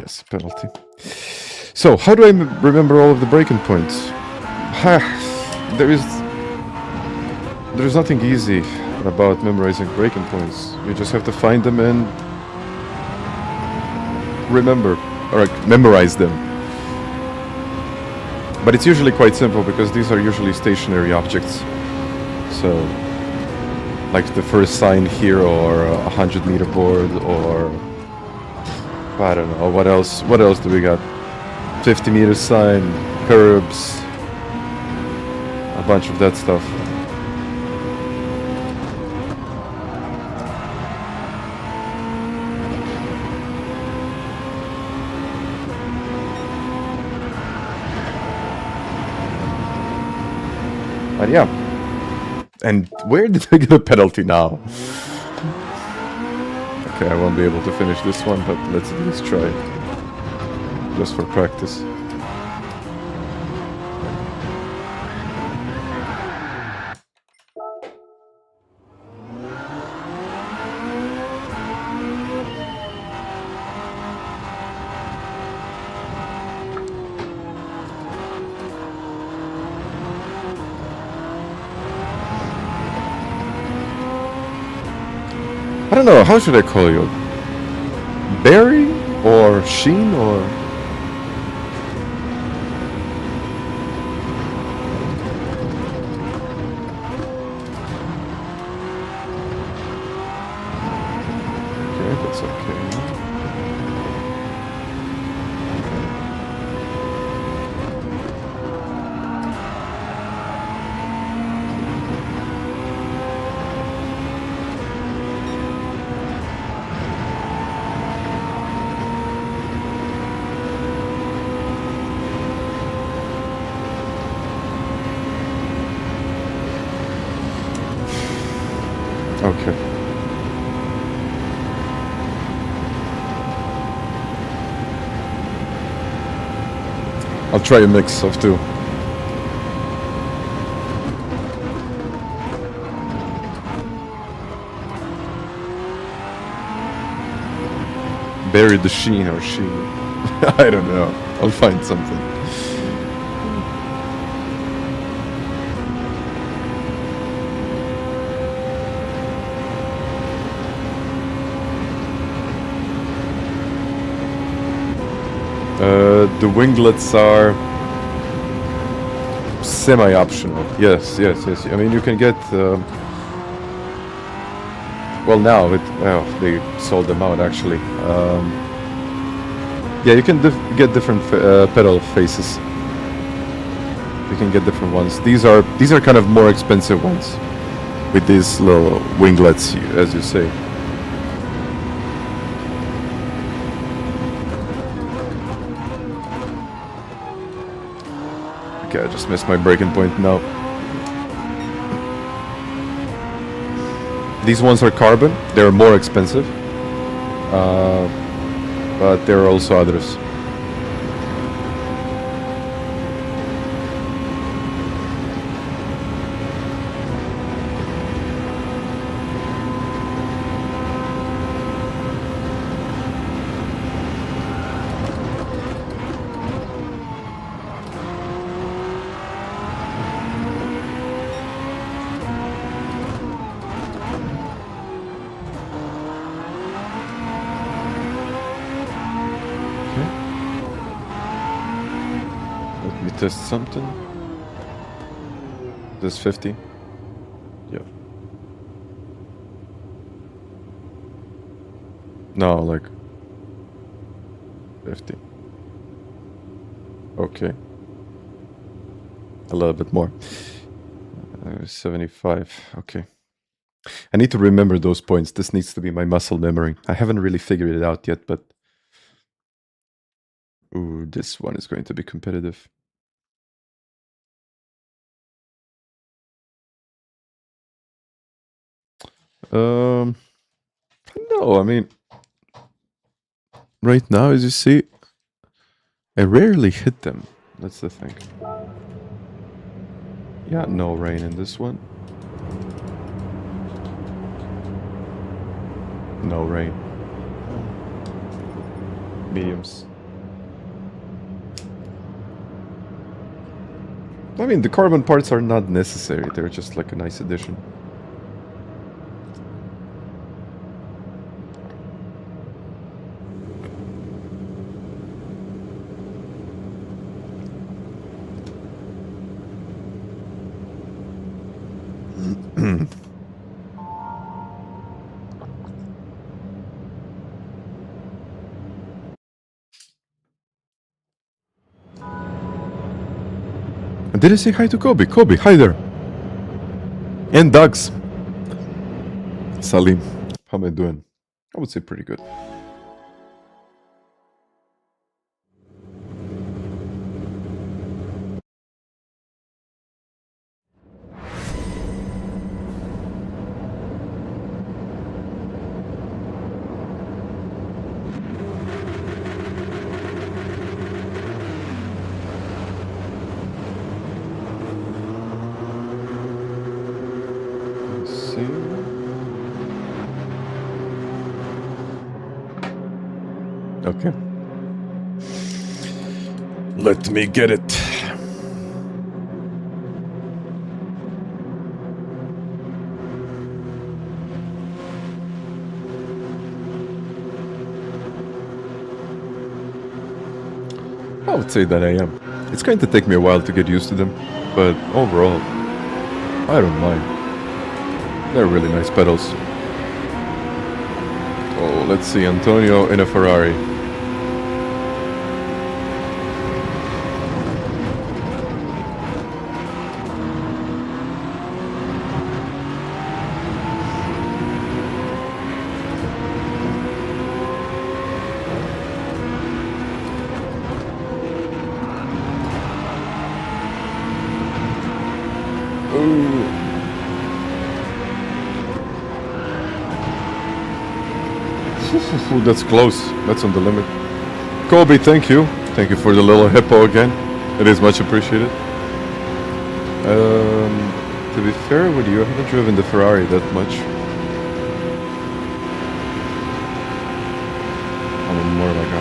Yes, penalty. So, how do I remember all of the breaking points? There is nothing easy about memorizing breaking points. You just have to find them and remember, or memorize them. But it's usually quite simple because these are usually stationary objects. So, like the first sign here, or a 100-meter board, or I don't know what else. What else do we got? 50-meter sign, curbs, a bunch of that stuff. But yeah. And where did I get a penalty now? Okay, I won't be able to finish this one, but let's at least try. Just for practice. don't know, how should I call you? Barry or Sheen or... Okay, that's okay. Okay. I'll try a mix of two. Bury the Sheen or Sheen. I don't know. I'll find something. The winglets are semi-optional. Yes. I mean, you can get... well, now they sold them out actually. Yeah, you can get different pedal faces. You can get different ones. These are kind of more expensive ones, with these little winglets, as you say. Okay, I just missed my breaking point now. These ones are carbon. They're more expensive. But there are also others. Test something. This 50. Yeah. No, like 50. Okay. A little bit more. 75. Okay. I need to remember those points. This needs to be my muscle memory. I haven't really figured it out yet, but... Ooh, this one is going to be competitive. No, I mean, right now, as you see, I rarely hit them. That's the thing. Yeah, no rain in this one. No rain. Mediums. I mean, the carbon parts are not necessary. They're just like a nice addition. Did I say hi to Kobe? Kobe, hi there. And Dogs. Salim, how am I doing? I would say pretty good. Okay. Let me get it. I would say that I am. It's going to take me a while to get used to them, but overall, I don't mind. They're really nice pedals. Oh, let's see, Antonio in a Ferrari. Ooh, that's close. That's on the limit. Kobe, thank you. Thank you for the little hippo again. It is much appreciated. To be fair with you, I haven't driven the Ferrari that much. I'm more like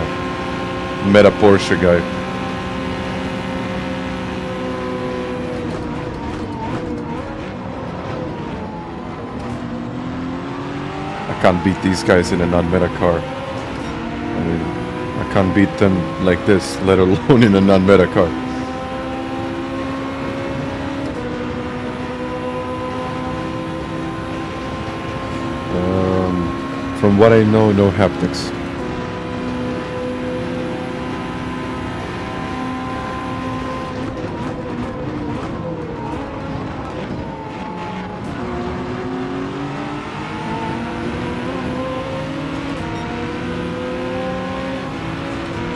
a meta Porsche guy. I can't beat these guys in a non-meta car. I mean, I can't beat them like this, let alone in a non-meta car. From what I know, no haptics.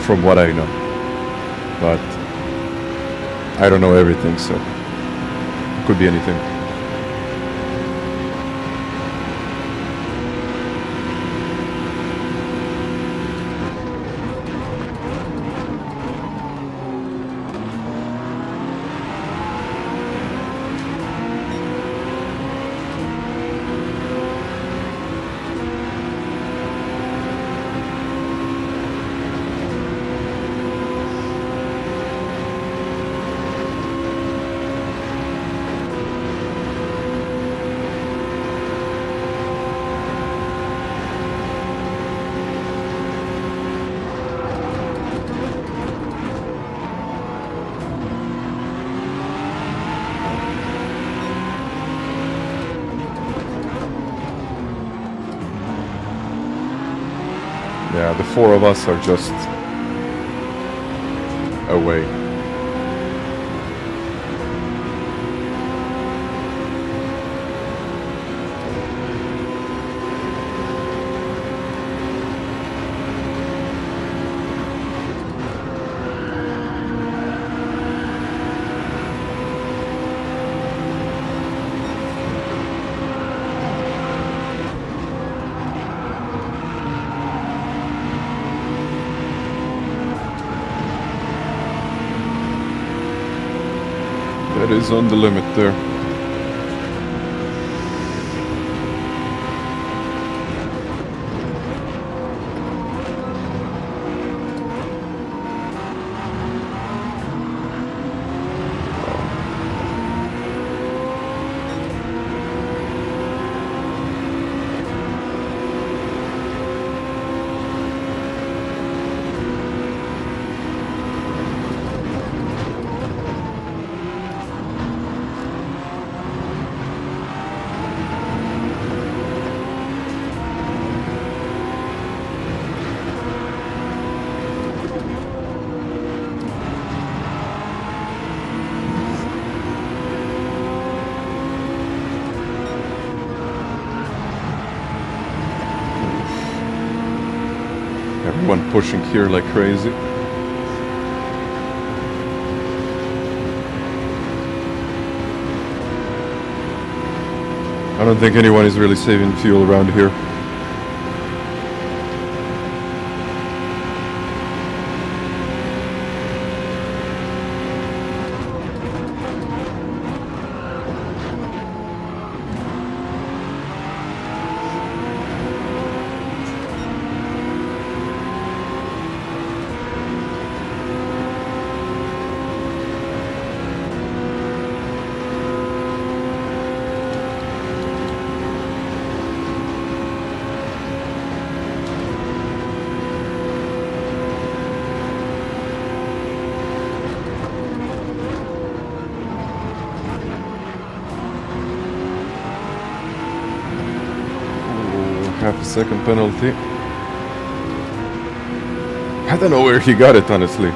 From what I know, but I don't know everything, so it could be anything. Yeah, the four of us are just away. That is on the limit there. Everyone pushing here like crazy. I don't think anyone is really saving fuel around here. Second penalty. I don't know where he got it, honestly.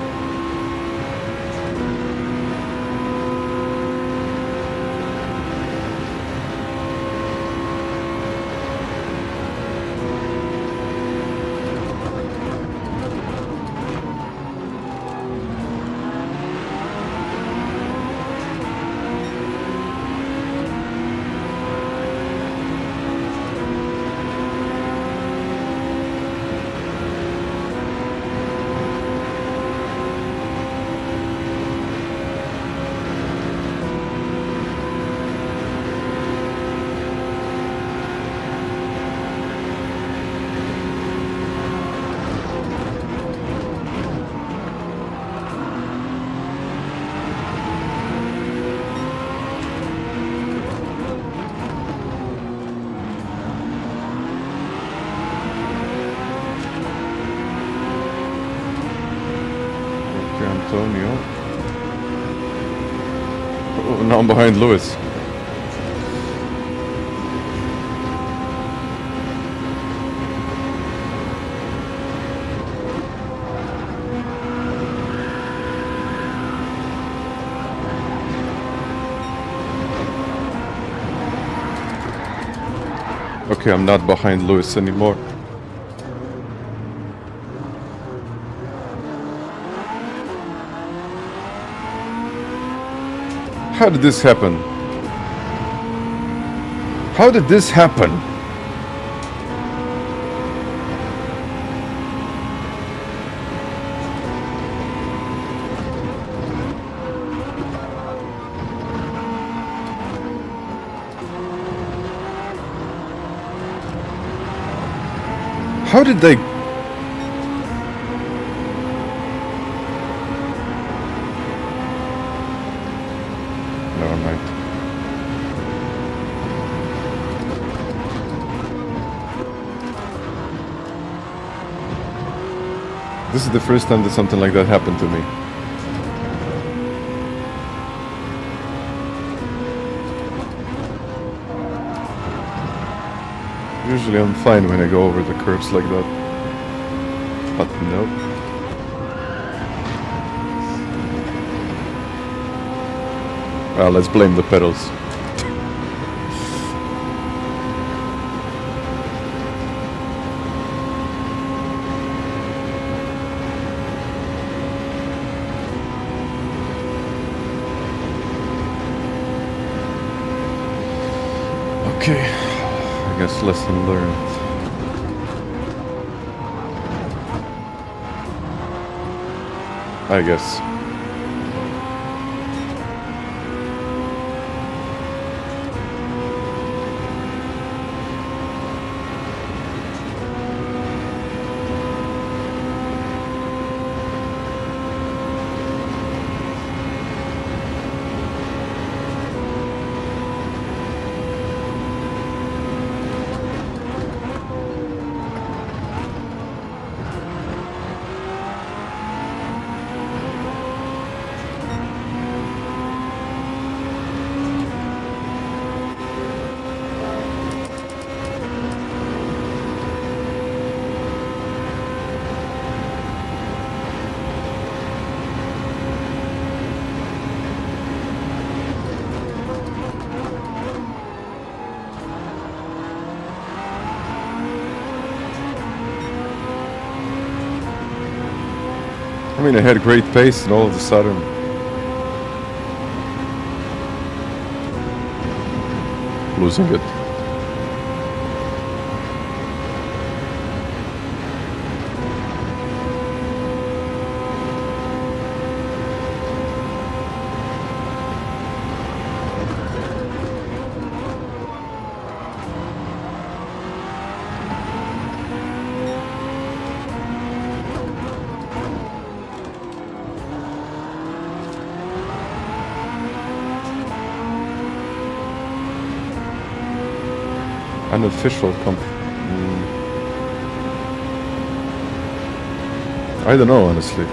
Oh, now I'm behind Lewis. Okay, I'm not behind Lewis anymore. How did this happen? How did this happen? How did they... Never mind. This is the first time that something like that happened to me. Usually I'm fine when I go over the curves like that. But no. Well, let's blame the pedals. Okay, I guess lesson learned. I guess. I mean, I had great pace and all of a sudden... losing it. Unofficial comp. I don't know, honestly.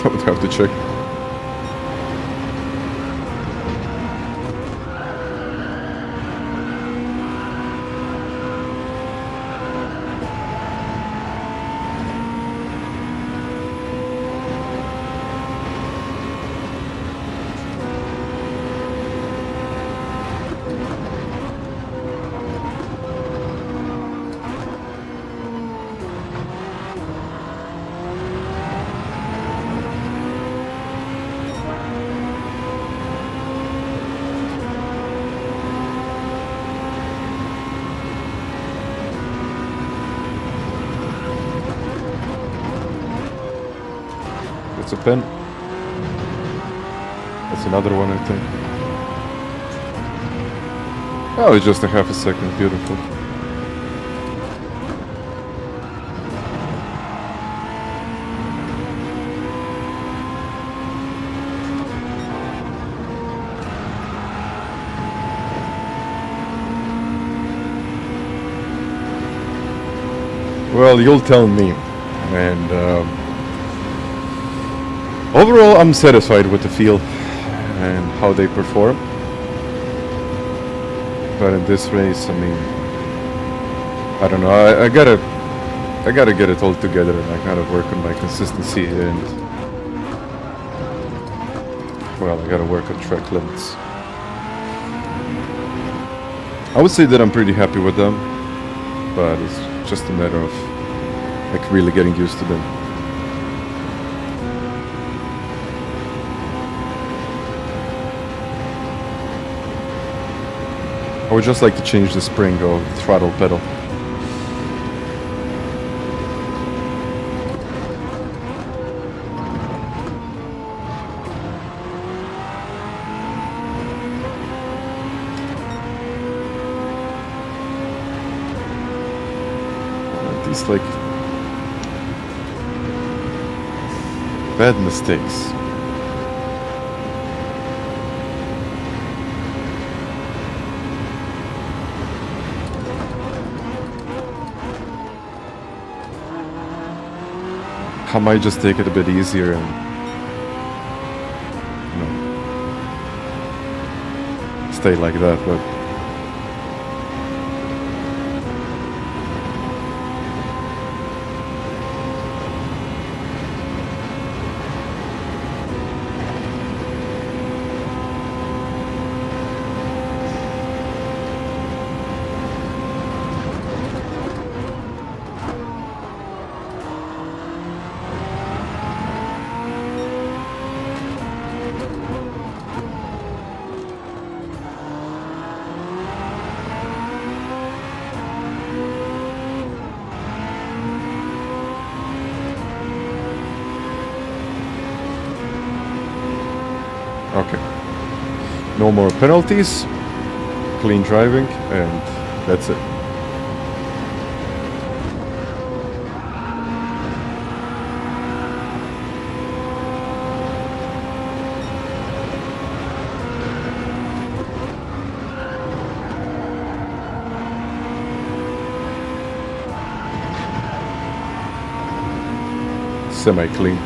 I would have to check. That's a pen. That's another one, I think. Oh, it's just a half a second. Beautiful. Well, you'll tell me. And overall, I'm satisfied with the field and how they perform. But in this race, I mean, I don't know. I gotta get it all together, and I gotta work on my consistency, and well, I gotta work on track limits. I would say that I'm pretty happy with them, but it's just a matter of like really getting used to them. I would just like to change the spring of the throttle pedal. These like bad mistakes. I might just take it a bit easier and, you know, stay like that, but okay. No more penalties, clean driving, and that's it. Semi-clean.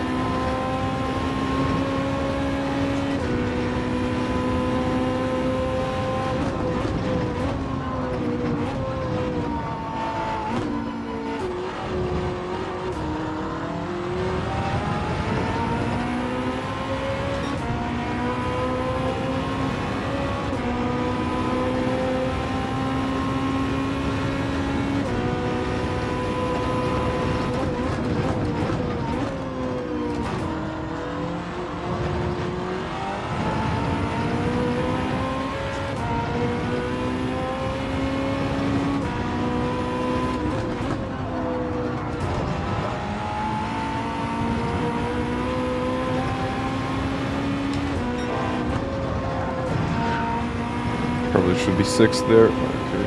Probably should be 6 there. Okay.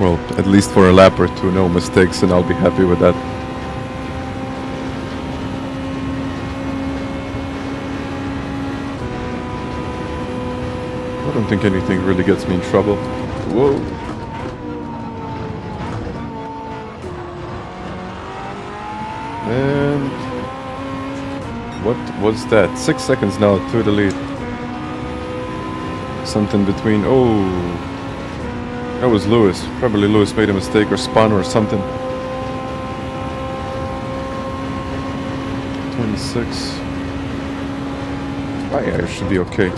Well, at least for a lap or two, no mistakes, and I'll be happy with that. I don't think anything really gets me in trouble. Whoa. And what was that? 6 seconds now to the lead. Something between, oh, that was Lewis. Probably Lewis made a mistake or spun or something. 26. Oh yeah, it should be okay.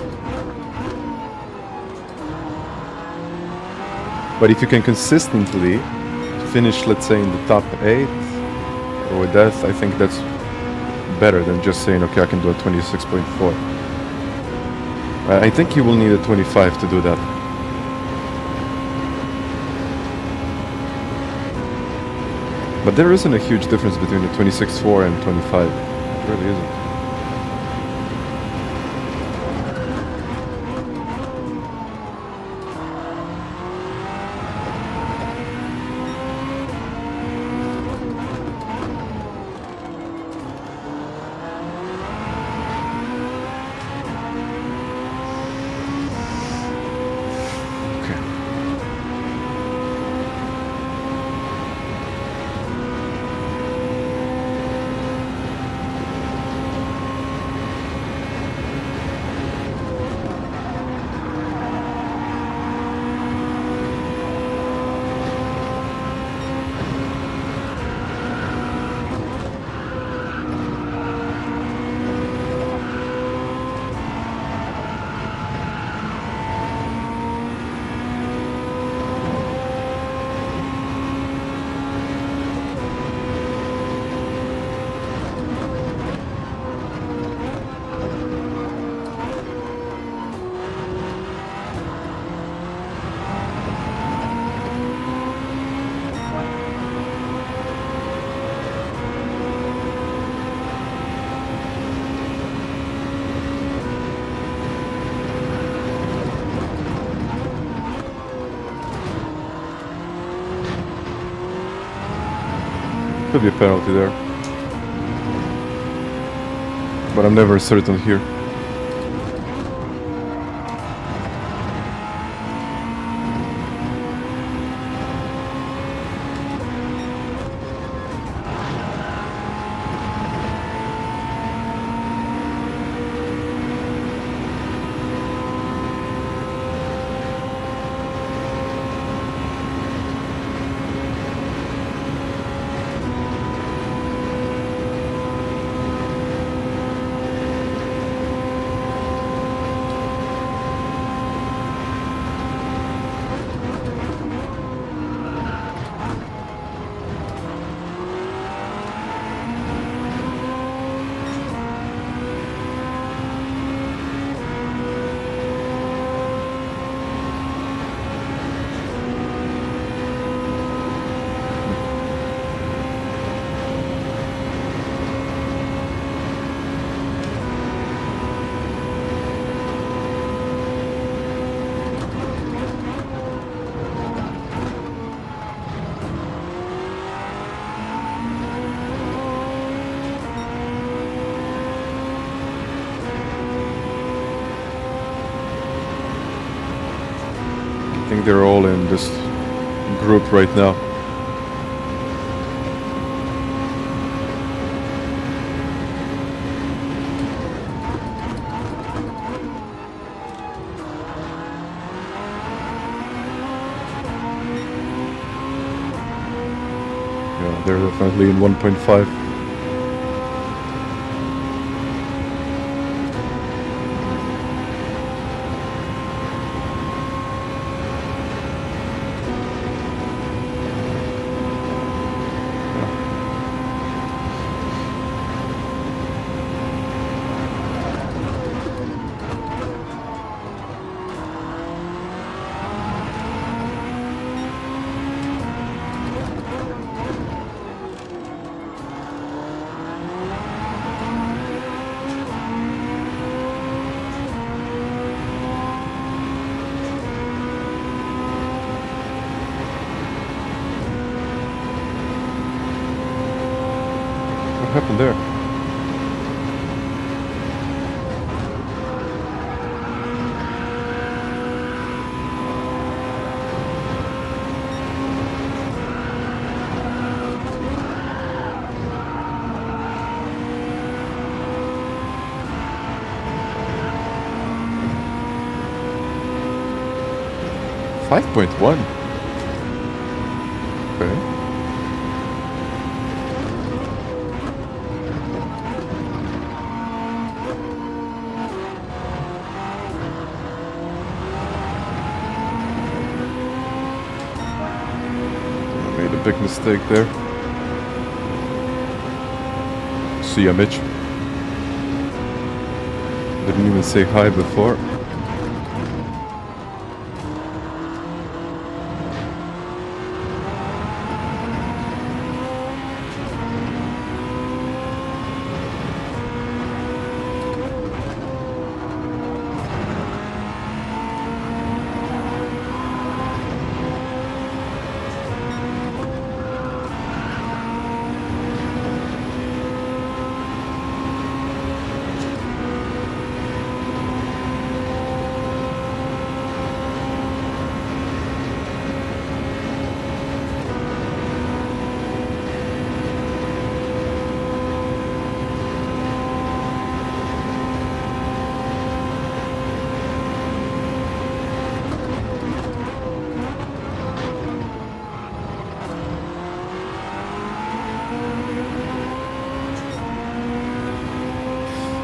But if you can consistently finish, let's say, in the top 8, or with that, I think that's better than just saying, okay, I can do a 26.4. I think you will need a 25 to do that. But there isn't a huge difference between the 26.4 and 25. It really isn't. Could be a penalty there, but I'm never certain here. I think they're all in this group right now. Yeah, they're definitely in 1.5. happened there? .1. Okay. I made a big mistake there. See ya, Mitch. Didn't even say hi before.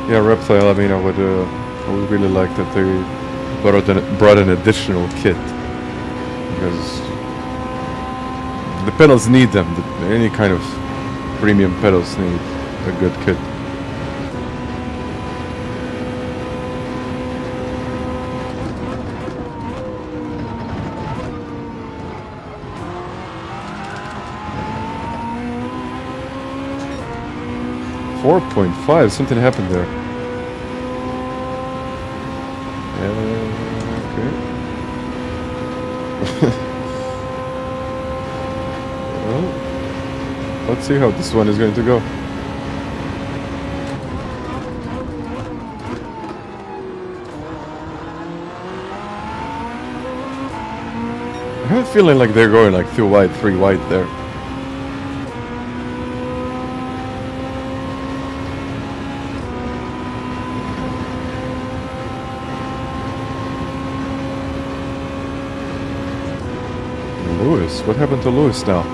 Yeah, Reptile, I mean, I would really like that they brought an additional kit. Because the pedals need them. Any kind of premium pedals need a good kit. .5, something happened there. Okay. Well, let's see how this one is going to go. I have a feeling like they're going like 2 wide, 3 wide there. What happened to Lewis now?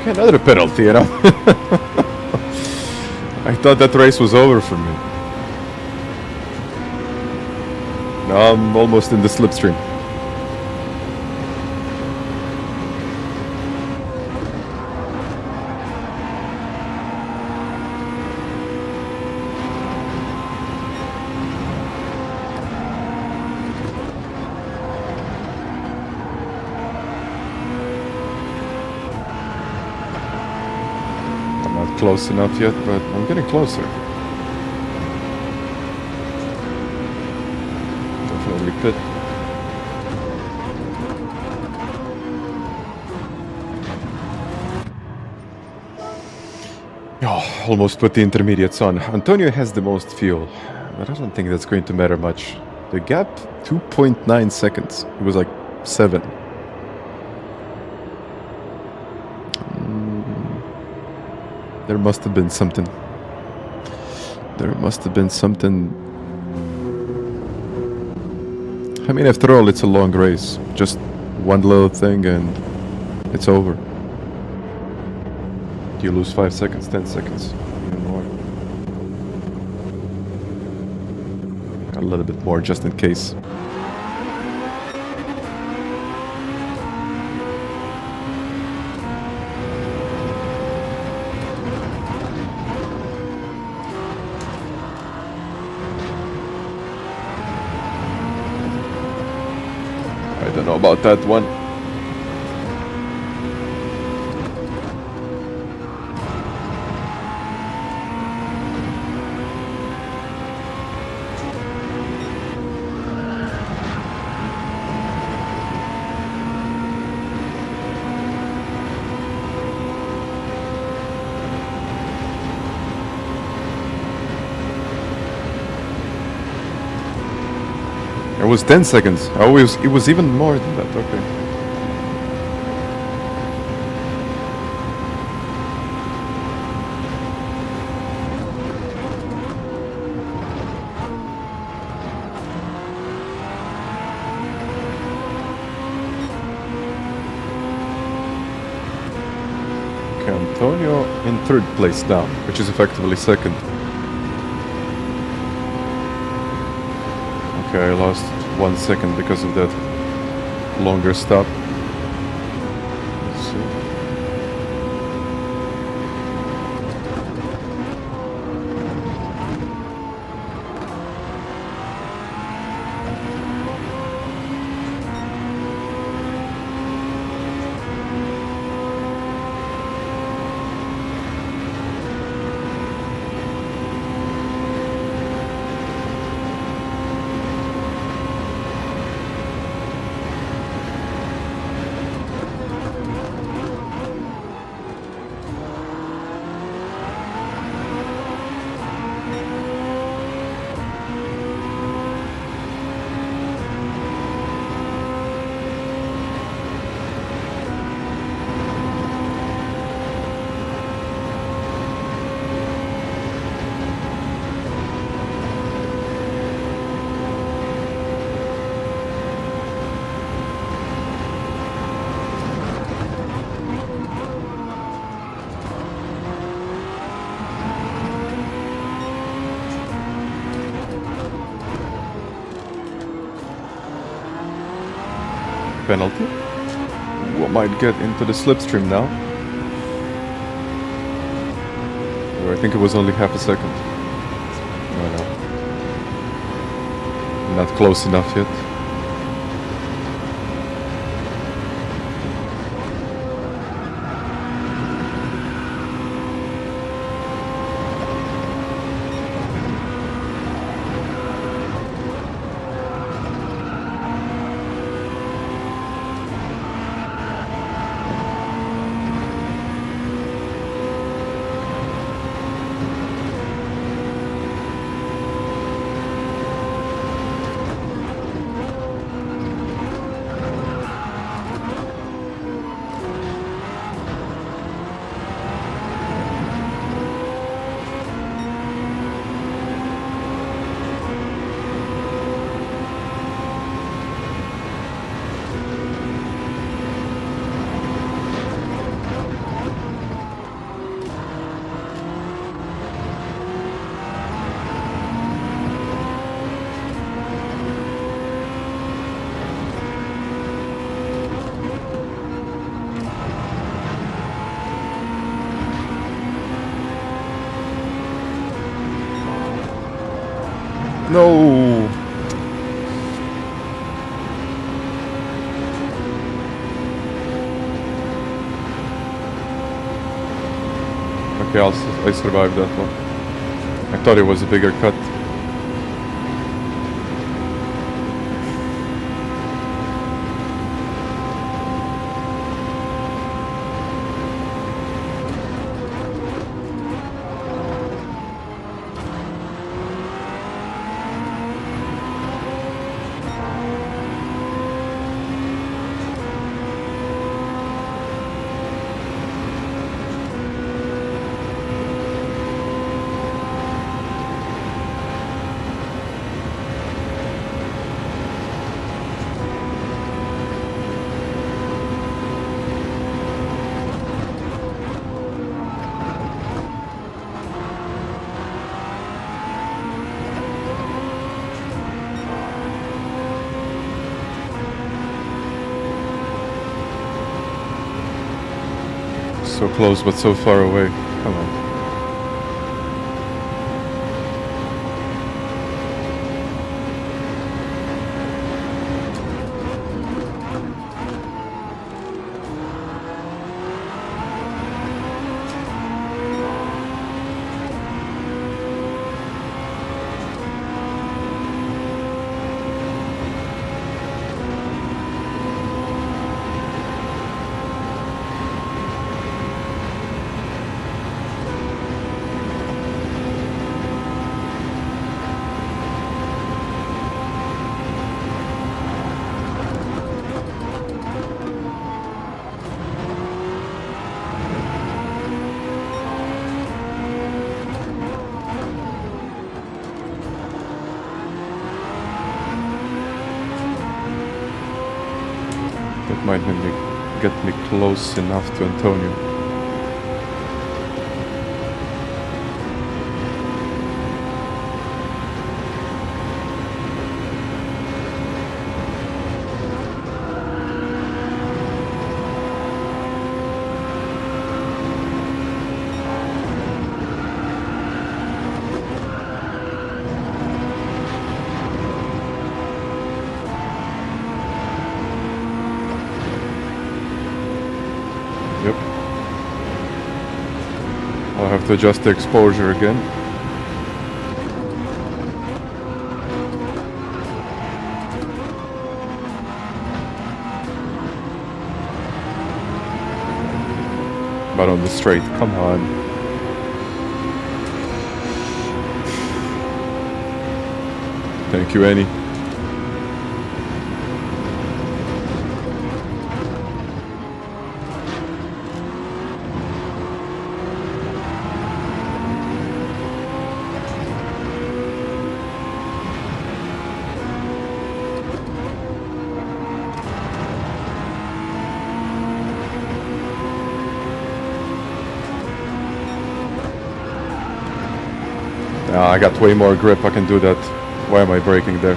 Okay, another penalty, you know? I thought that race was over for me. Now I'm almost in the slipstream. I'm not close enough yet, but I'm getting closer. Pit. Oh, almost put the intermediates on. Antonio has the most fuel, but I don't think that's going to matter much. The gap, 2.9 seconds. It was like 7. There must have been something. There must have been something. I mean, after all, it's a long race. Just one little thing and it's over. You lose 5 seconds, 10 seconds, even more. A little bit more just in case. I don't know about that one. It was 10 seconds. Oh, it was even more than that. Okay. Okay, Antonio in third place down, which is effectively second. Okay, I lost 1 second because of that longer stop. Let's see. Penalty. We might get into the slipstream now. Or I think it was only half a second. No. Not close enough yet. No. Okay, I survived that one. I thought it was a bigger cut. So close, but so far away. Come on. That might get me close enough to Antonio. Yep. I'll have to adjust the exposure again. But on the straight, come on. Thank you, Annie. I got way more grip, I can do that. Why am I braking there?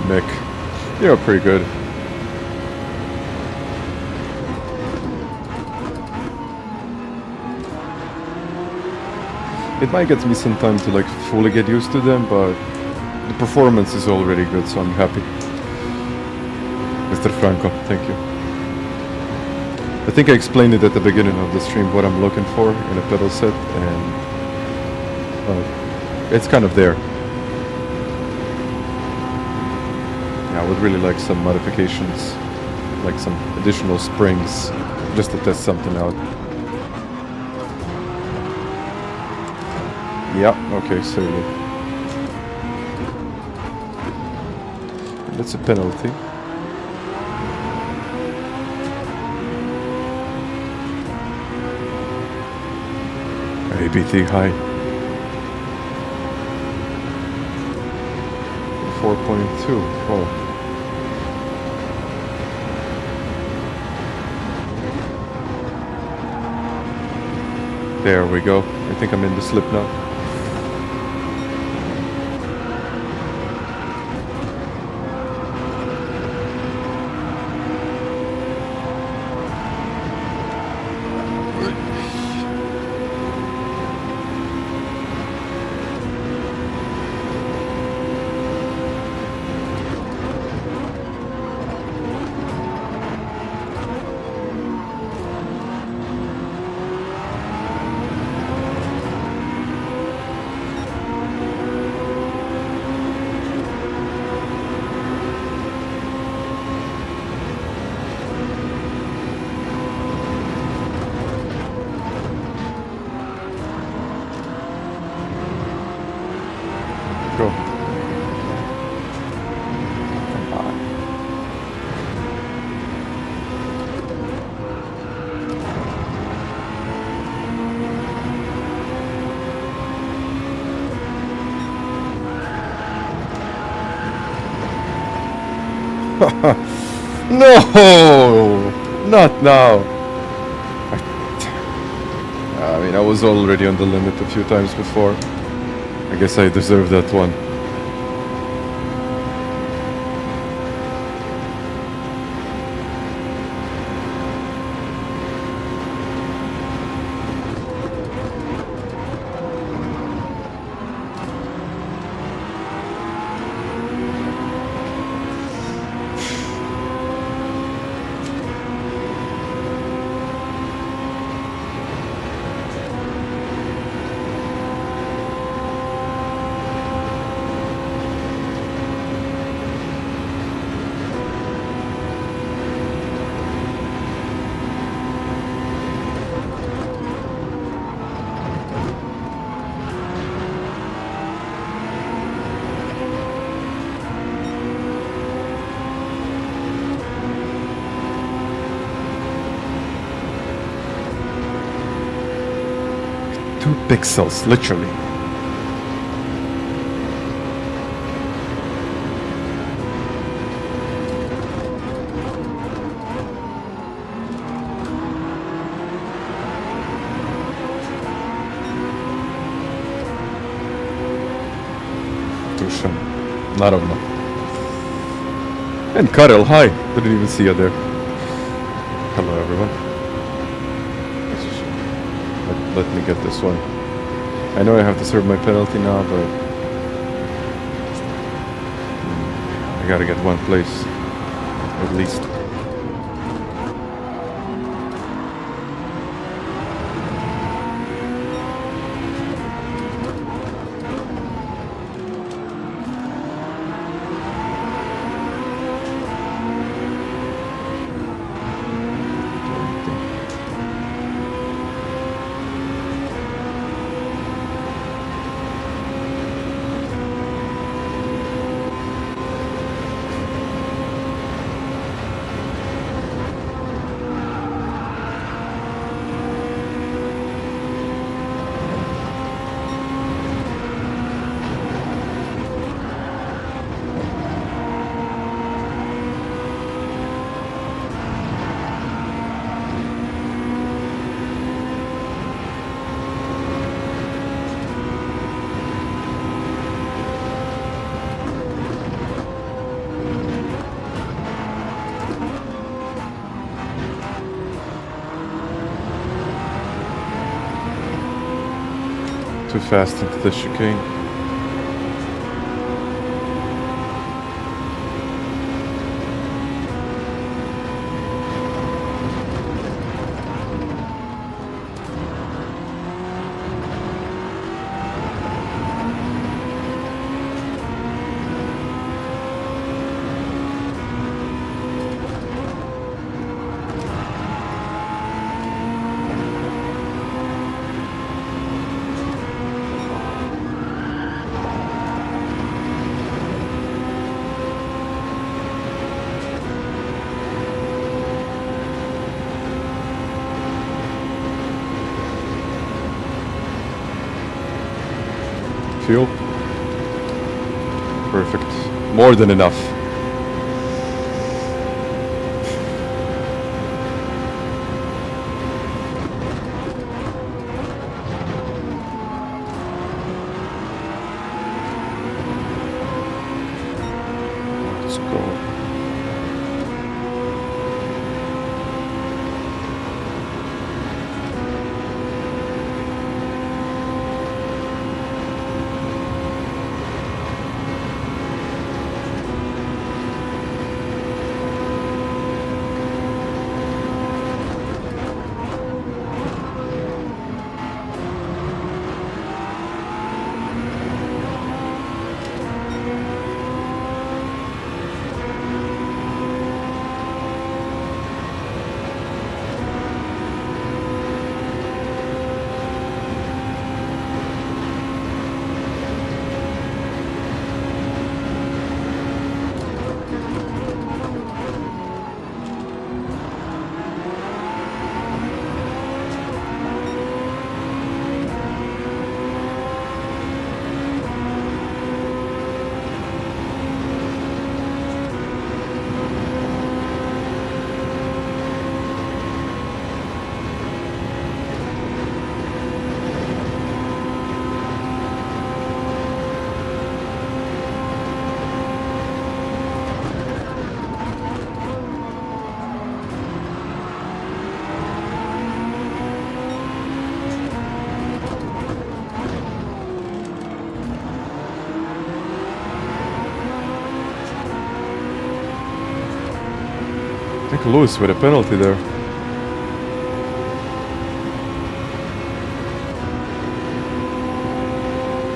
Mick, you're pretty good. It might get me some time to like fully get used to them, but the performance is already good, so I'm happy. Mr. Franco, thank you. I think I explained it at the beginning of the stream what I'm looking for in a pedal set, and it's kind of there. I would really like some modifications, like some additional springs, just to test something out. Yeah, okay, so that's a penalty. ABT high. 4.2. Oh. There we go. I think I'm in the slip now. Go. Come on. No! Not now! mean, I was already on the limit a few times before. I guess I deserve that one. Pixels, literally. Tušan. Naravno. And Karel, hi. Didn't even see you there. Hello, everyone. Let me get this one. I know I have to serve my penalty now, but I gotta get one place, at least. Too fast into the chicane. Fuel. Perfect. More than enough. Let's go. I think Lewis with a penalty there.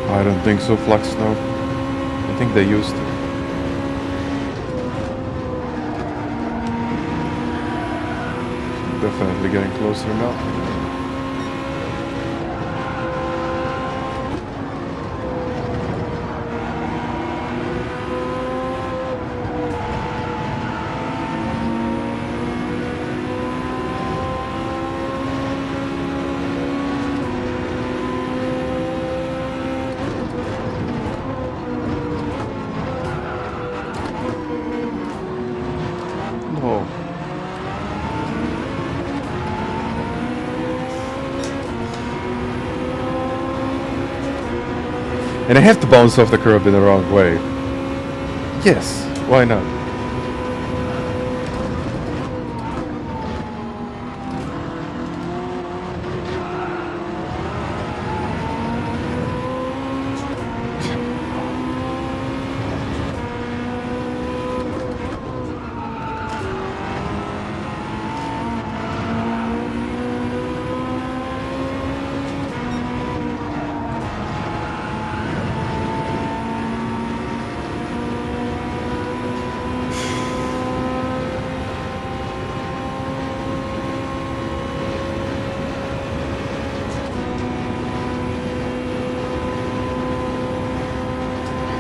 I don't think so, Flux, no. I think they used it. Definitely getting closer now. And I have to bounce off the curb in the wrong way. Yes, why not?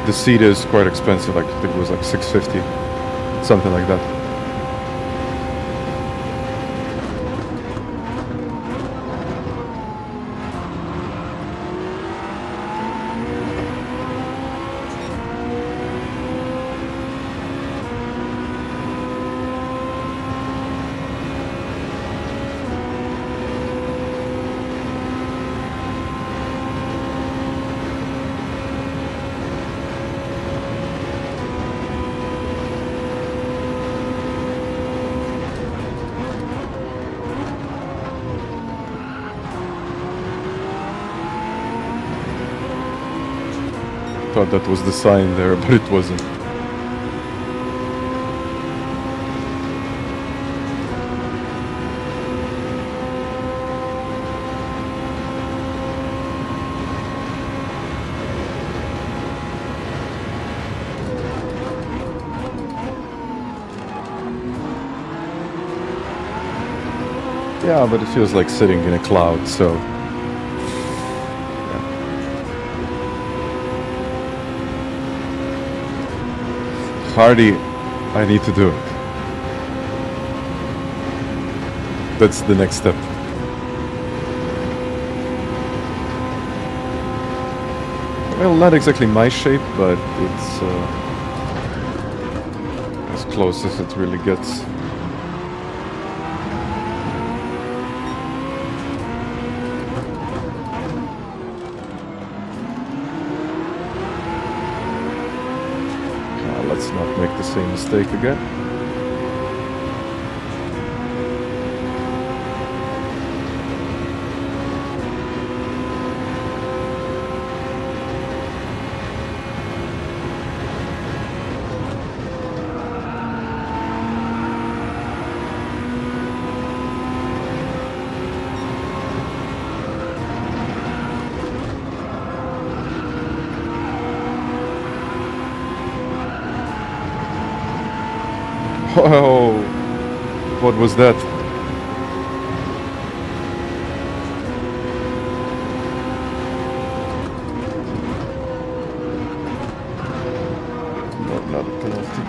The seat is quite expensive, like I think it was like $650, something like that. Thought that was the sign there, but it wasn't. Yeah, but it feels like sitting in a cloud, so... Hardy, I need to do it. That's the next step. Well, not exactly my shape, but it's as close as it really gets. Let's not make the same mistake again. Whoa, what was that? No, not a penalty.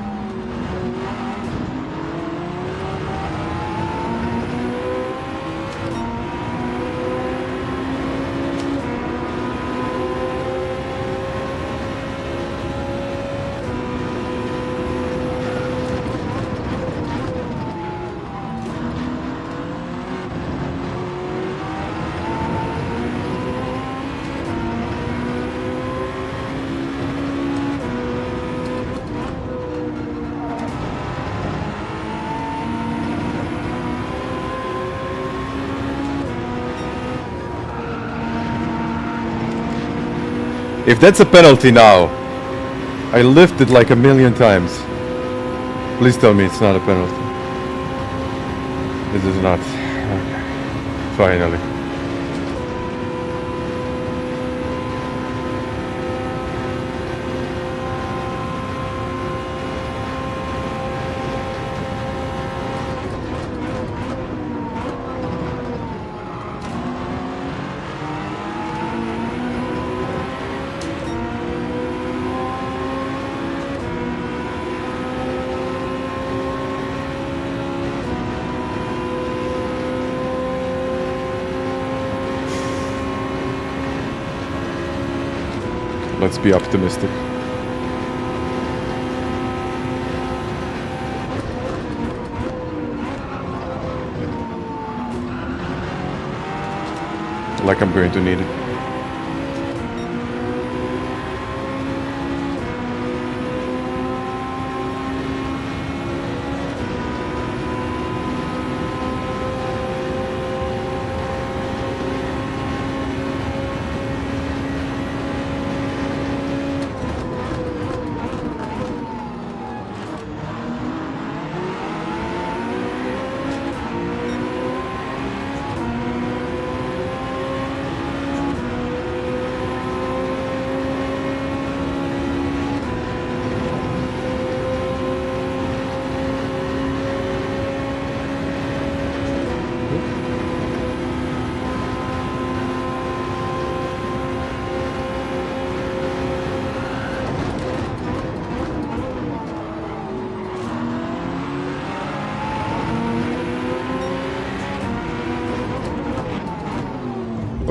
If that's a penalty now, I lifted like a million times. Please tell me it's not a penalty. It is not. Okay. Finally. Let's be optimistic. Like I'm going to need it.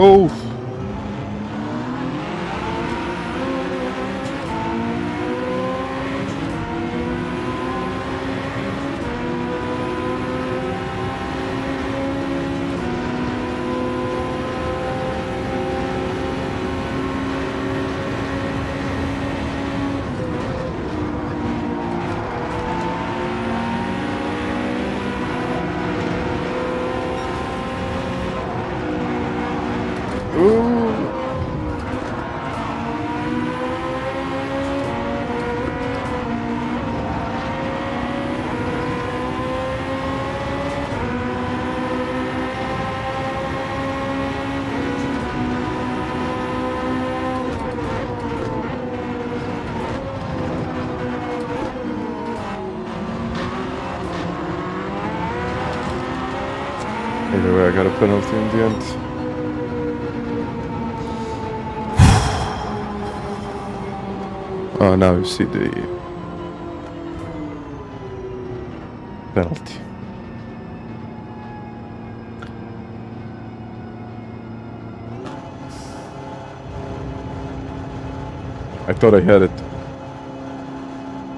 Oh! Anyway, I got a penalty in the end. Oh, now you see the penalty. I thought I had it.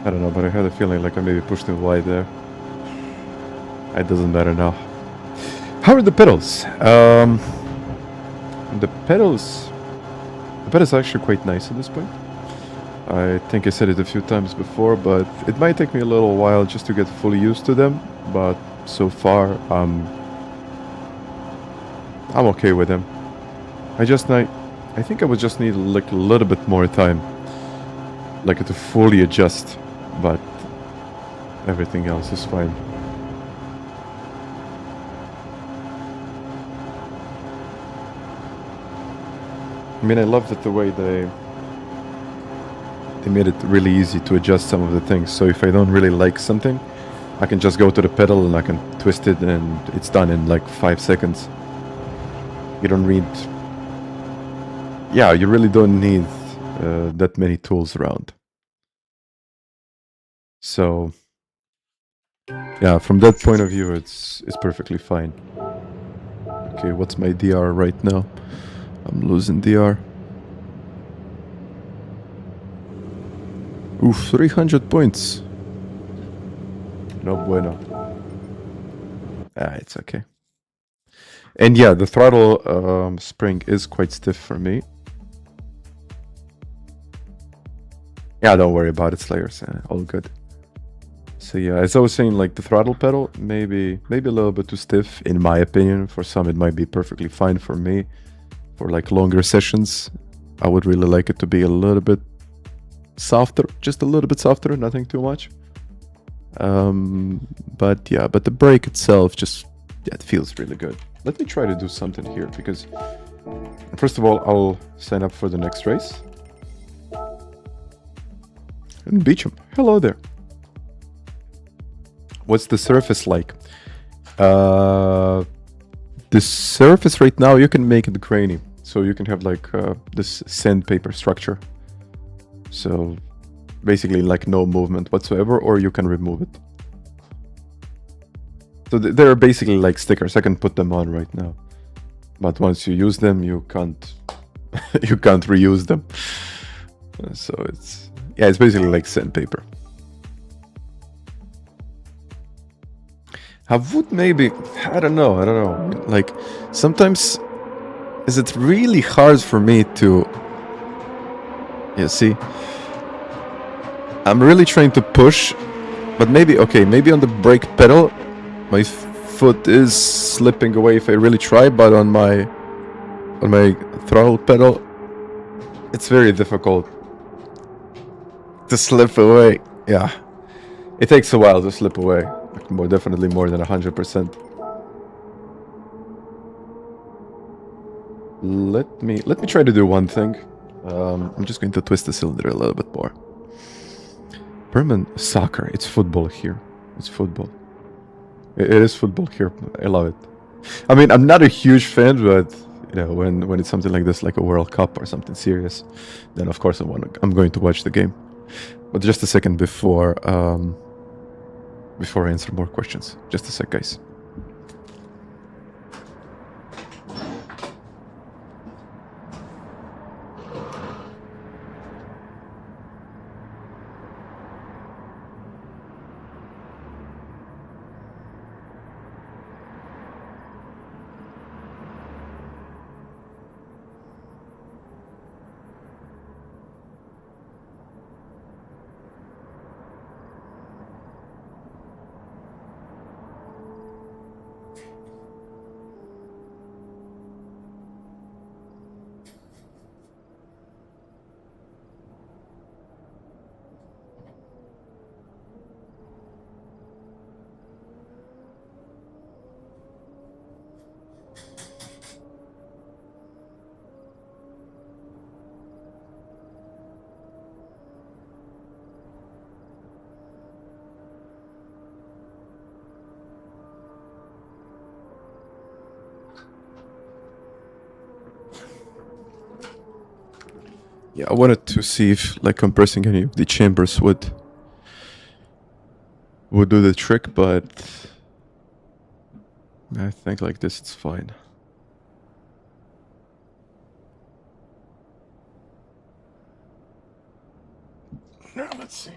I don't know, but I had a feeling like I maybe pushed him wide there. It doesn't matter now. How are the pedals? The pedals are actually quite nice at this point. I think I said it a few times before, but it might take me a little while just to get fully used to them. But so far, I'm okay with them. I think I would just need like a little bit more time, like to fully adjust. But everything else is fine. I mean, I love that the way they made it really easy to adjust some of the things. So if I don't really like something, I can just go to the pedal and I can twist it and it's done in like 5 seconds. You don't need... Yeah, you really don't need that many tools around. So, yeah, from that point of view, it's perfectly fine. Okay, what's my DR right now? I'm losing DR. Oof, 300 points. No bueno. It's okay. And yeah, the throttle spring is quite stiff for me. Yeah, don't worry about it, Slayers. All good. So yeah, as I was saying, like the throttle pedal, maybe a little bit too stiff, in my opinion. For some, it might be perfectly fine. For me, for like longer sessions, I would really like it to be a little bit softer, just a little bit softer, nothing too much. But yeah, but the brake itself just Yeah, it feels really good. Let me try to do something here, because first of all, I'll sign up for the next race. And Beecham, hello there. What's the surface like? The surface right now, you can make it grainy. So you can have like this sandpaper structure. So basically like no movement whatsoever, or you can remove it. So they're basically like stickers. I can put them on right now. But once you use them, you can't you can't reuse them. So it's basically like sandpaper. Wood maybe, I don't know. Like sometimes is it really hard for me to, see, I'm really trying to push, but maybe on the brake pedal my foot is slipping away if I really try, but on my throttle pedal it's very difficult to slip away. Yeah, it takes a while to slip away, definitely more than 100%. Let me try to do one thing. I'm just going to twist the cylinder a little bit more. Berman, soccer, it's football here. It's football. It is football here. I love it. I mean, I'm not a huge fan, but you know, when it's something like this, like a World Cup or something serious, then of course I'm going to watch the game. But just a second before I answer more questions. Just a sec, guys. Yeah, I wanted to see if like compressing any of the chambers would do the trick, but I think like this it's fine. Now let's see.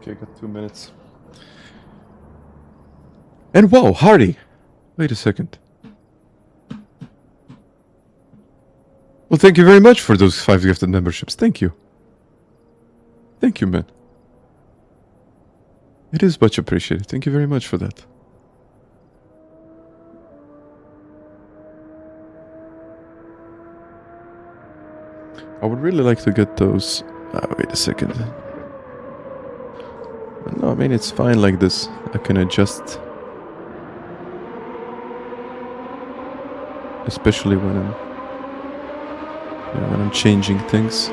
Okay, got 2 minutes. And whoa, Hardy! Wait a second. Well, thank you very much for those 5 gifted memberships. Thank you. Thank you, man. It is much appreciated. Thank you very much for that. I would really like to get those... wait a second. No, I mean, it's fine like this. I can adjust. Especially when I'm changing things.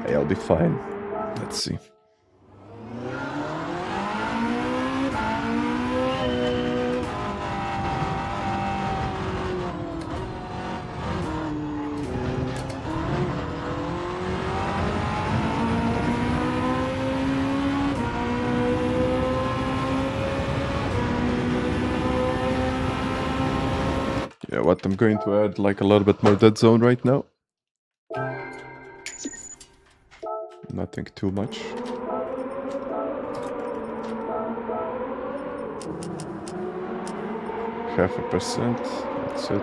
Hey, I'll be fine. Let's see. Yeah, what I'm going to add like a little bit more dead zone right now. Nothing too much. Half a percent. That's it.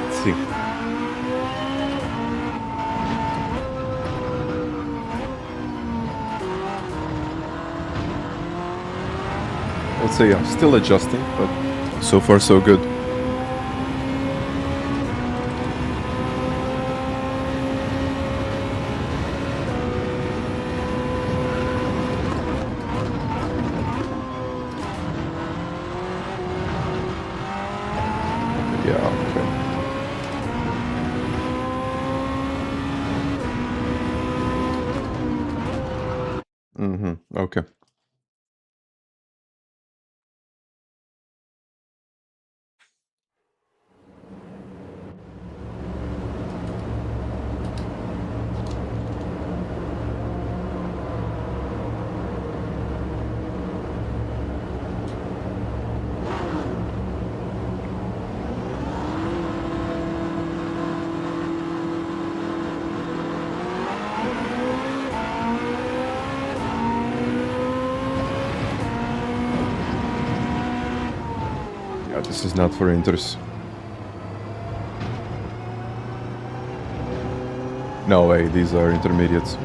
Let's see. Let's say I'm still adjusting, but so far so good. Yeah, okay. Okay. Yeah, this is not for inters. No way, these are intermediates.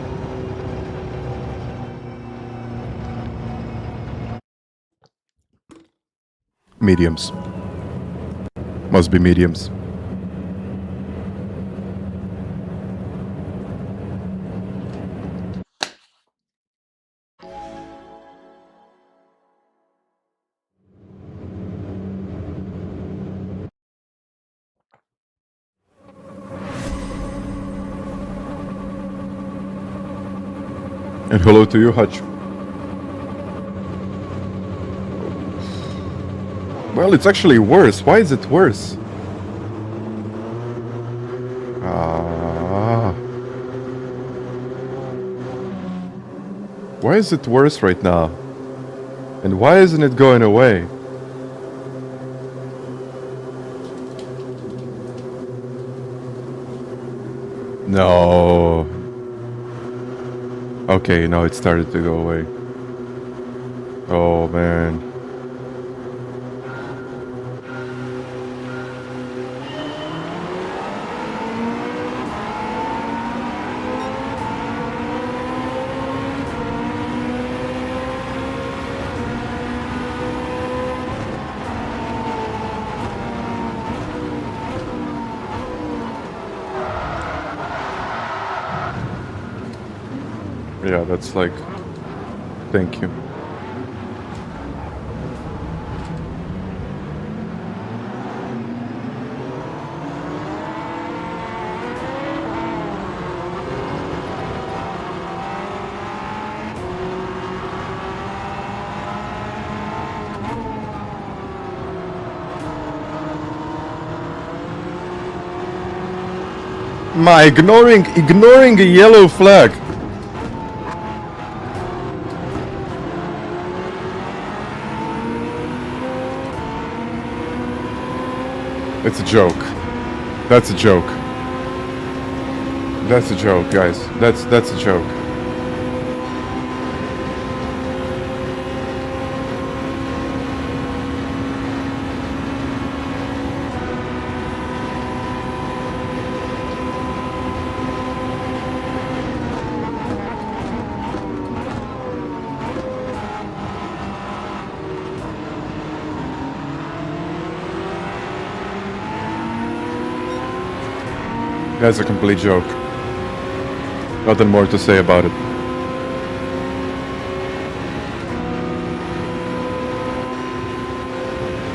Mediums. Must be mediums. And hello to you, Hutch. Well, it's actually worse. Why is it worse? Why is it worse right now? And why isn't it going away? No. Okay, now it started to go away. Oh, man. Yeah, that's like... Thank you. My ignoring a yellow flag. It's a joke. That's a joke. That's a joke, guys. That's a joke. That's a complete joke. Nothing more to say about it.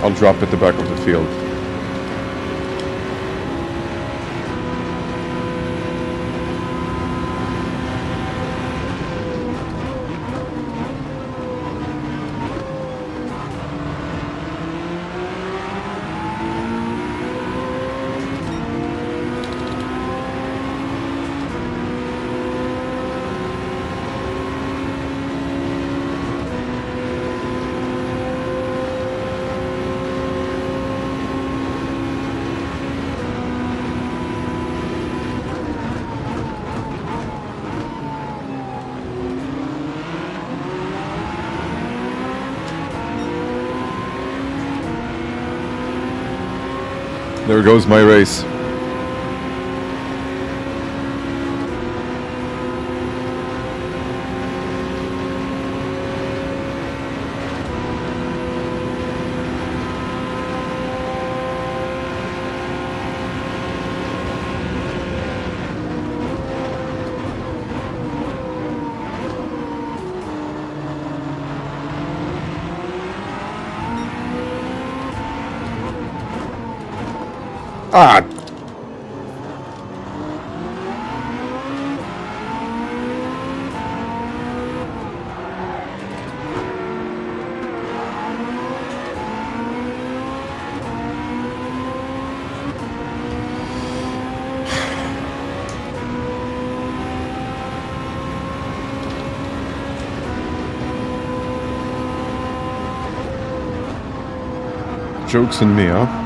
I'll drop at the back of the field. There goes my race. Ah! Joke's on me, huh?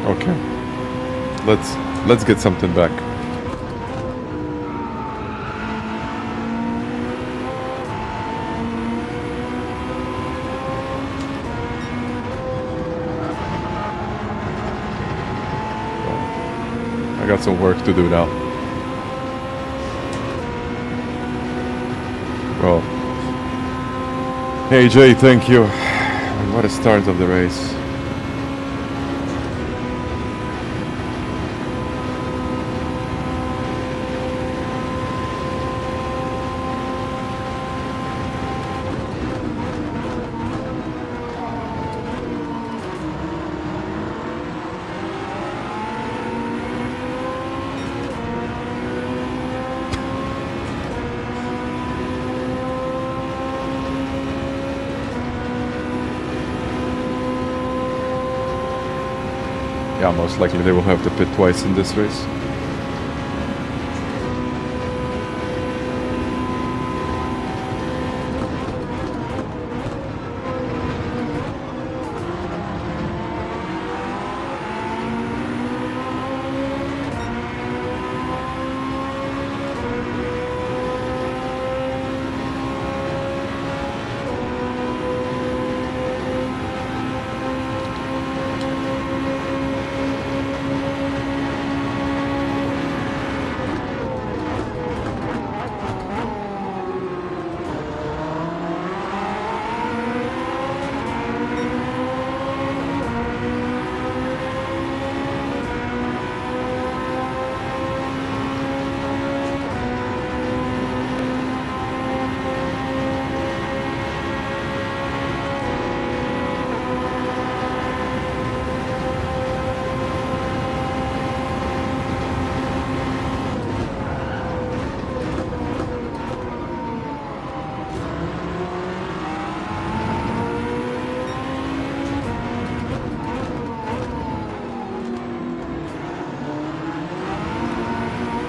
Okay. Let's get something back. I got some work to do now. Well. Hey Jay, thank you. What a start of the race. Yeah, most likely they will have to pit twice in this race.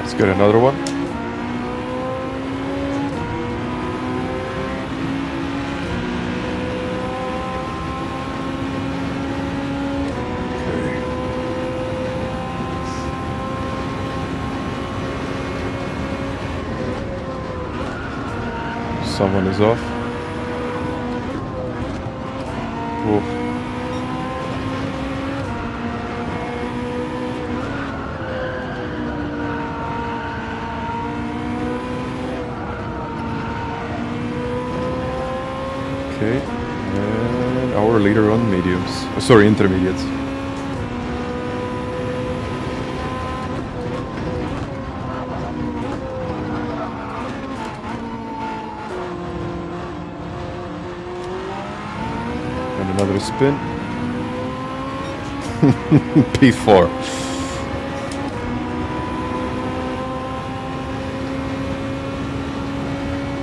Let's get another one. Okay. Someone is off. Oof. Okay, and our leader on mediums. Sorry, intermediates. Another spin. P4.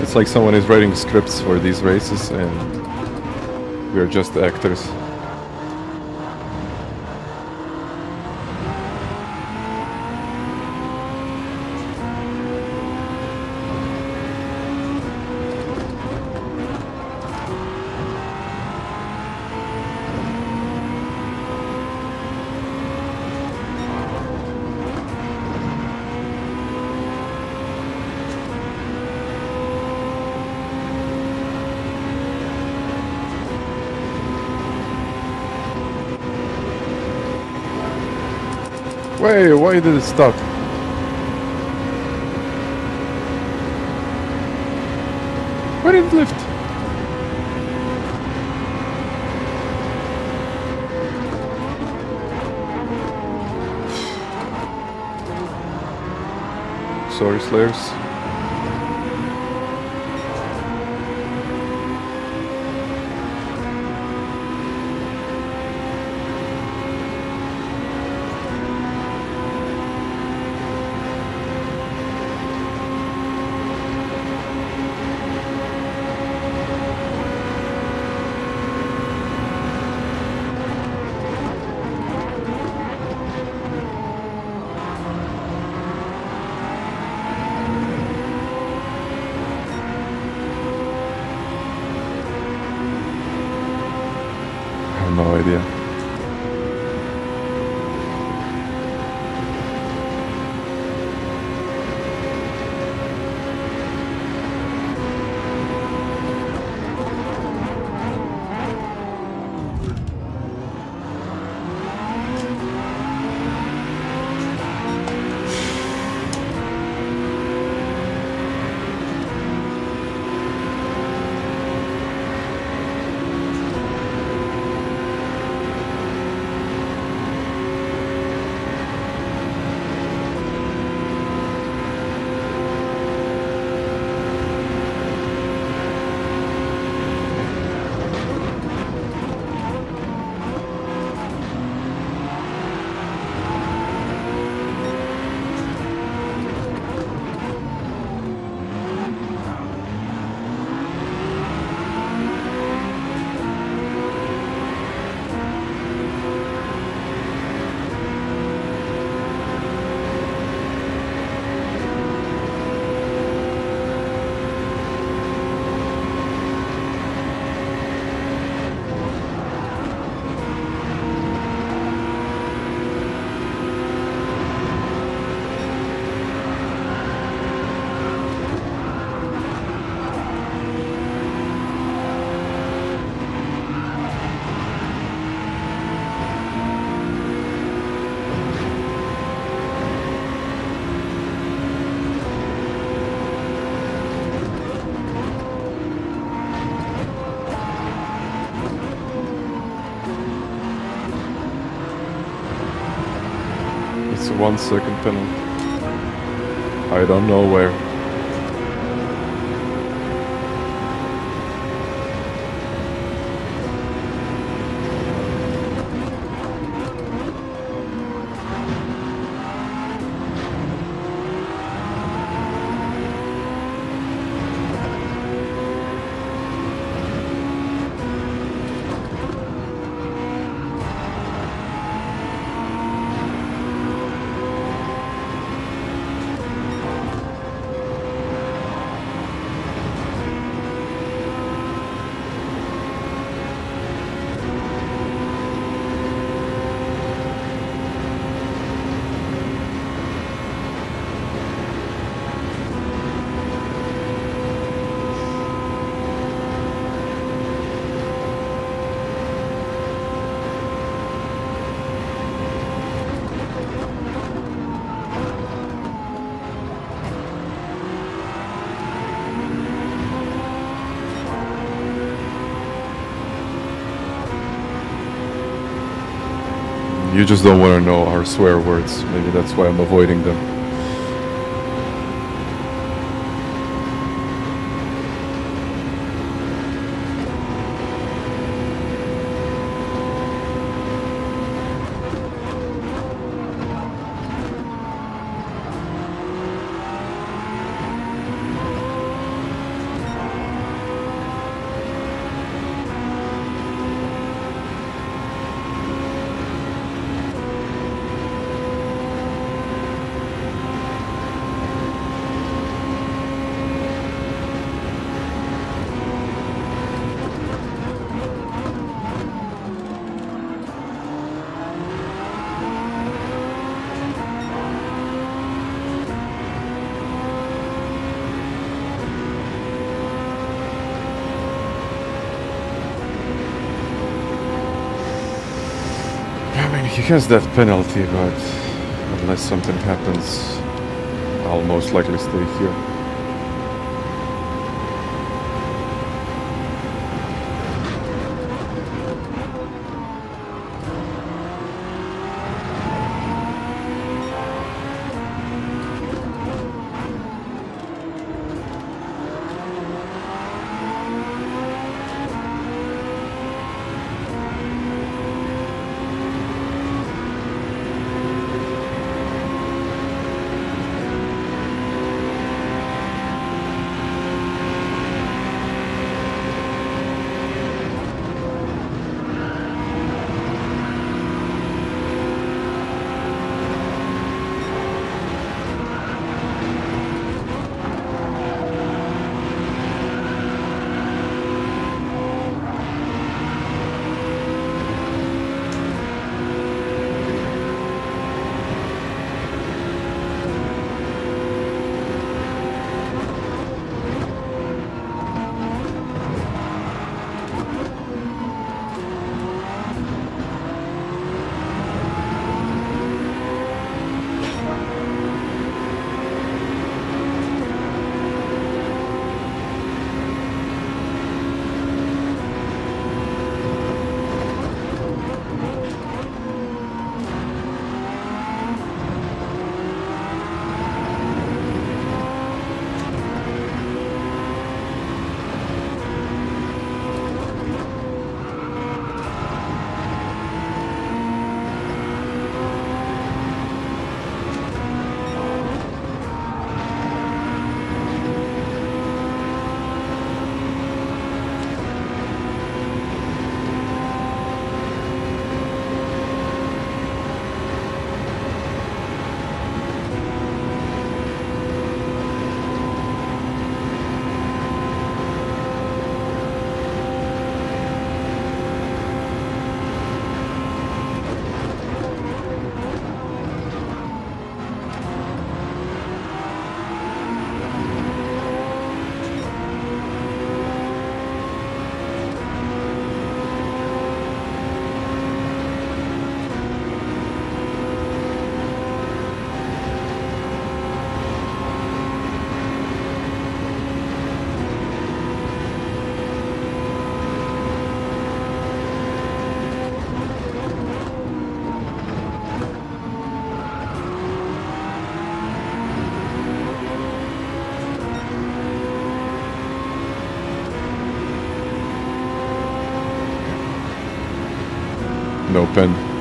It's like someone is writing scripts for these races and we're just actors. Wait, why did it stop? Why did it lift? Sorry, Slayers. No idea. It's a 1 second penalty. I don't know where. You just don't want to know our swear words. Maybe that's why I'm avoiding them. He has that penalty, but unless something happens, I'll most likely stay here. No pen.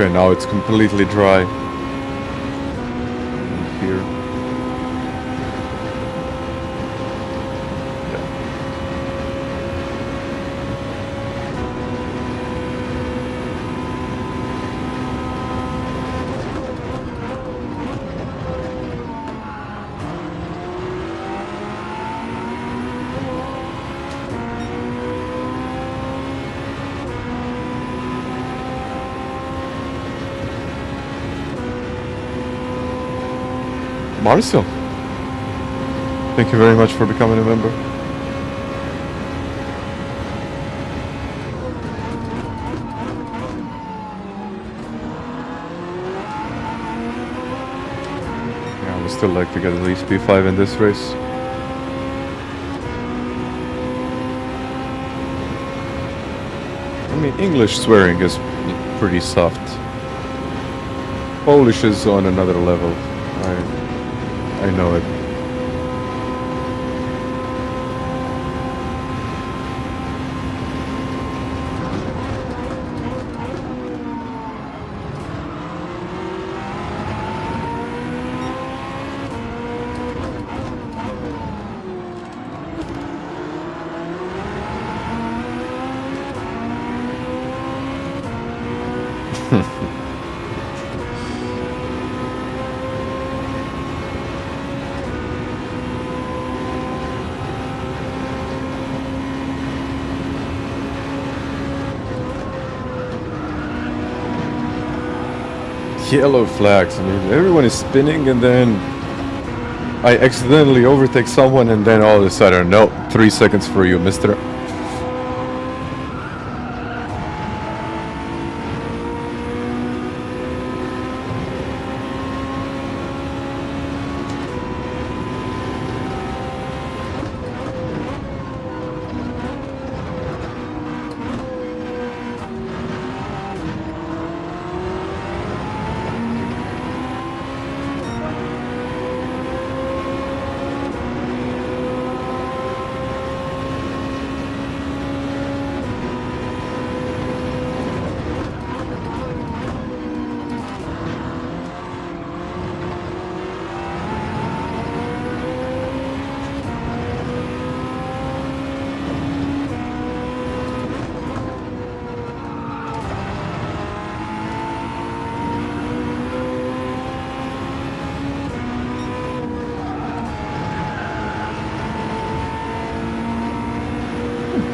Okay, now it's completely dry. Here. Marcel, thank you very much for becoming a member. Yeah, I would still like to get at least P5 in this race. I mean, English swearing is pretty soft. Polish is on another level. I know it. Yellow flags. I mean, everyone is spinning and then I accidentally overtake someone and then all of a sudden, no, 3 seconds for you, mister.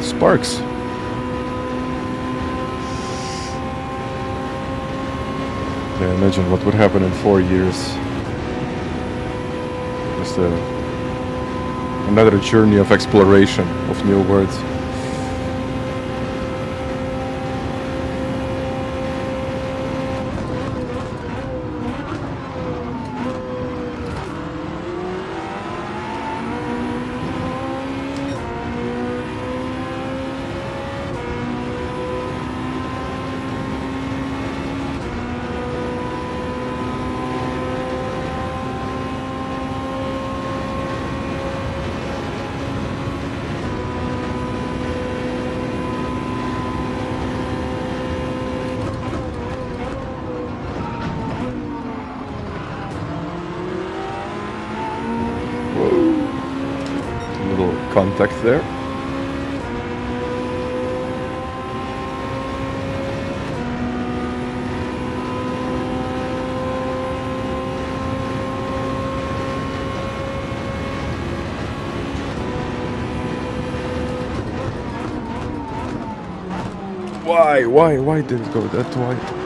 Sparks. Yeah, imagine what would happen in 4 years. Just another journey of exploration of new words. Contact there. Why did it go that wide?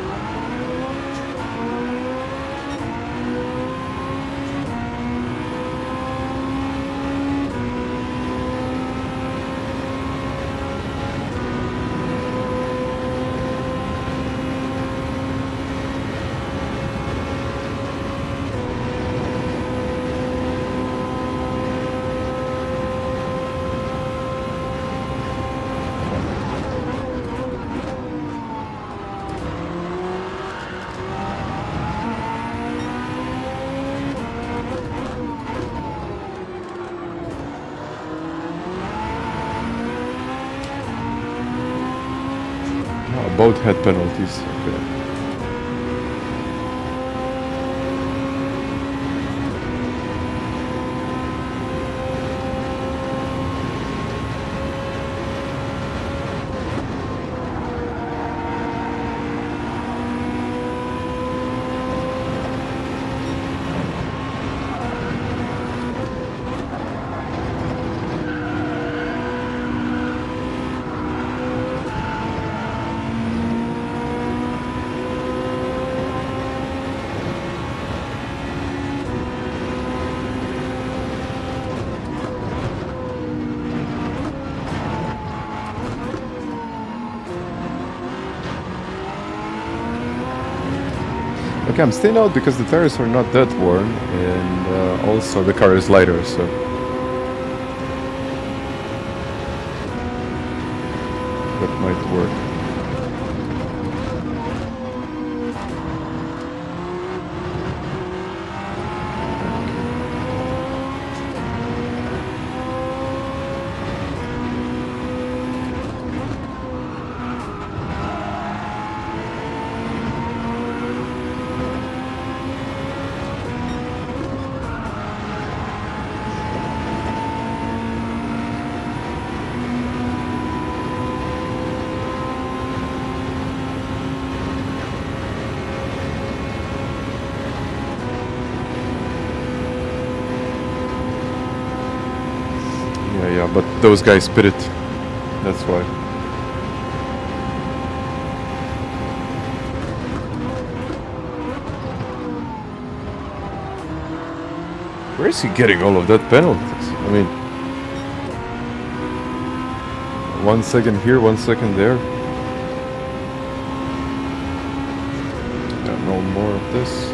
Both had penalties. Okay. Okay, I'm staying out because the tires are not that worn, and also the car is lighter, so that might work. Yeah, but those guys pitted. That's why. Where is he getting all of that penalties? I mean, 1 second here, 1 second there. Got no more of this.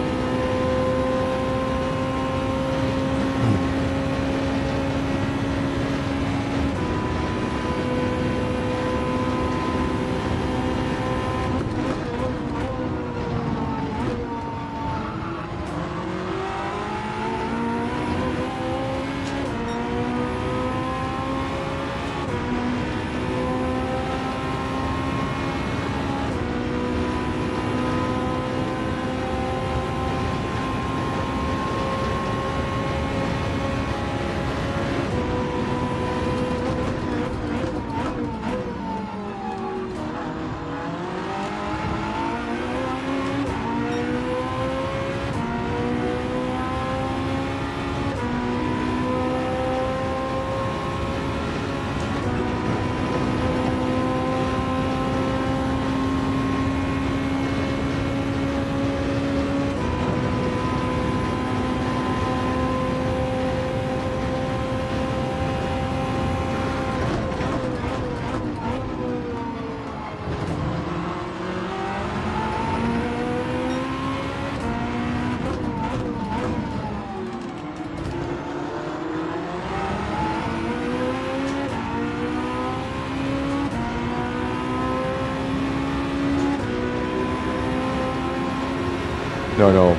No.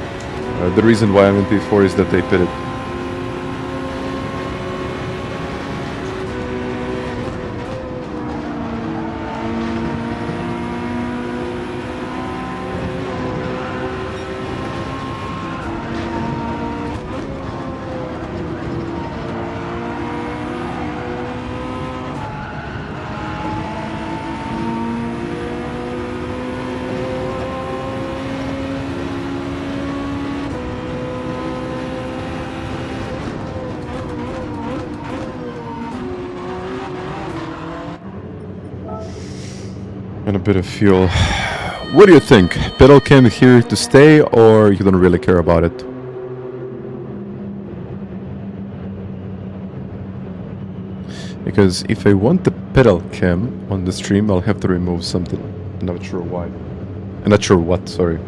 The reason why I'm in P4 is that they pitted. And a bit of fuel. What do you think? Pedal cam here to stay, or you don't really care about it? Because if I want the pedal cam on the stream, I'll have to remove something. I'm not sure why. I'm not sure what, sorry.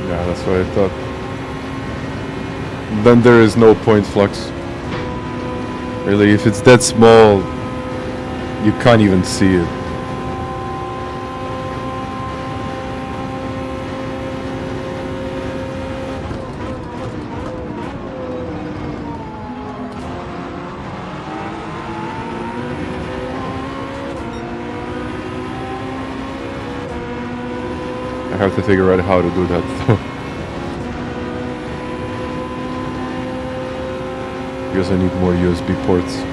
Yeah, that's what I thought. Then there is no point flux. Really, if it's that small, you can't even see it. have to figure out how to do that. Because I need more USB ports.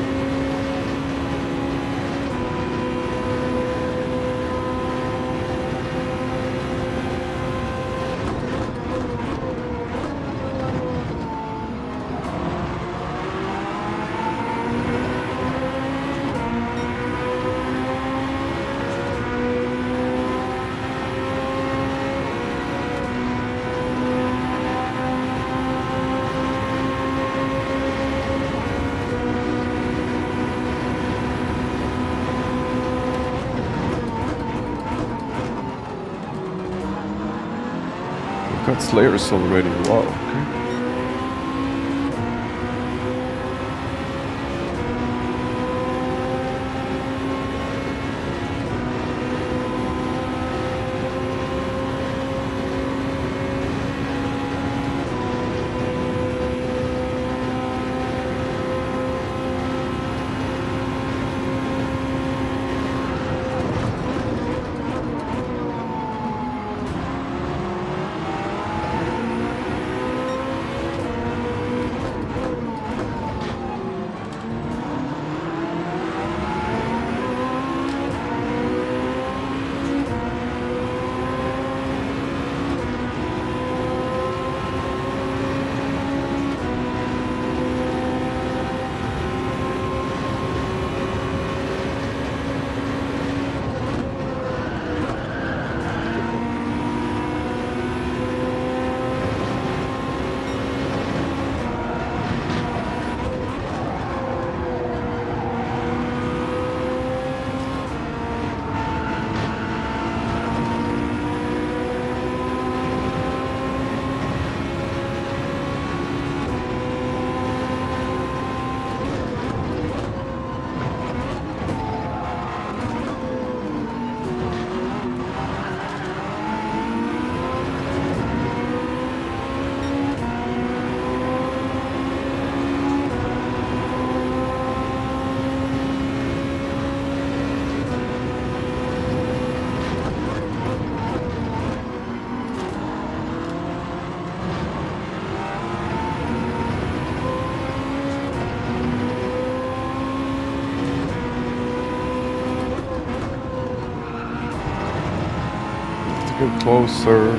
Got Slayers already, wow, okay. Get closer.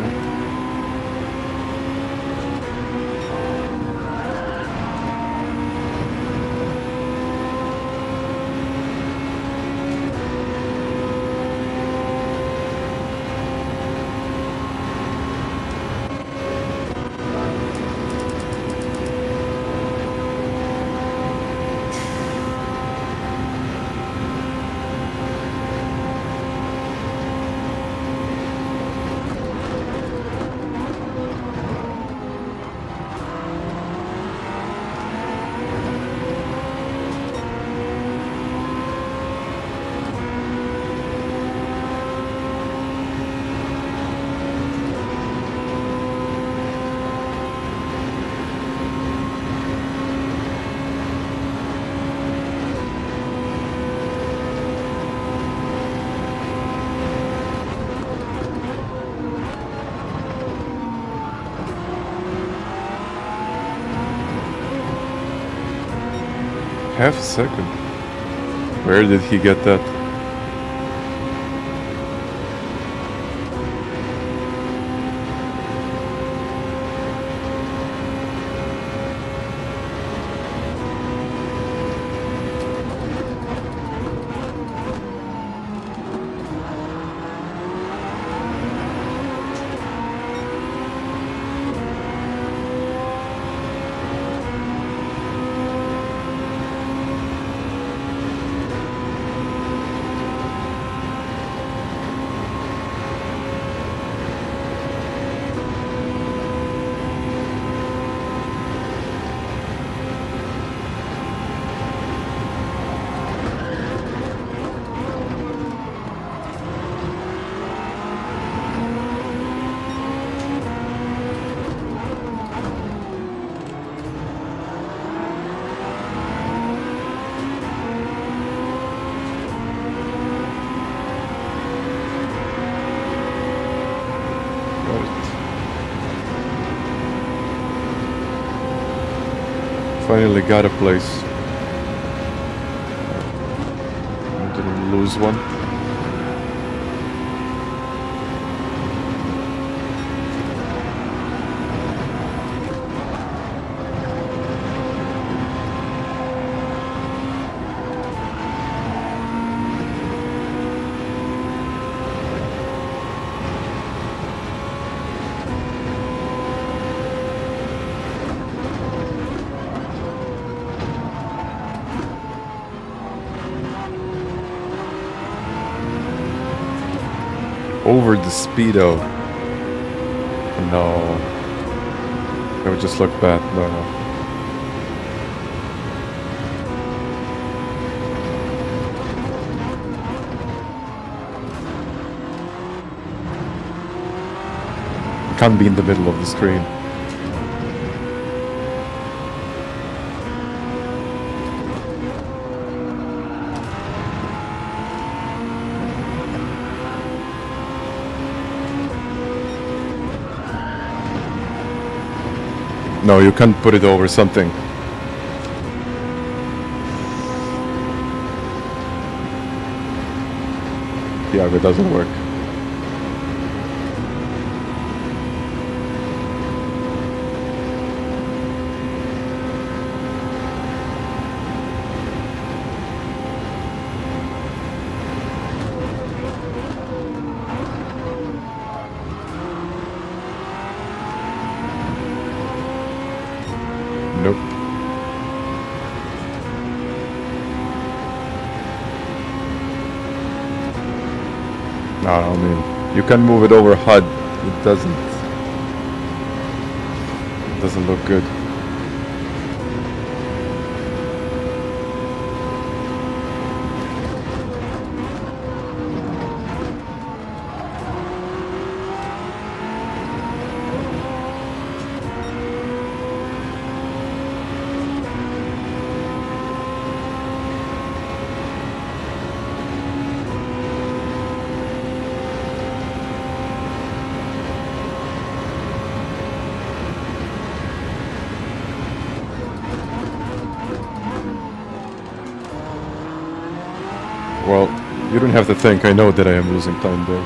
Half a second. Where did he get that? Finally got a place. I didn't lose one. Over the speedo. No. That would just look bad. No, no. Can't be in the middle of the screen. No, you can't put it over something. Yeah, it doesn't work. Nope. No, I mean, you can move it over HUD. It doesn't look good. Well, you don't have to think. I know that I am losing time there.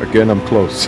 Again, I'm close.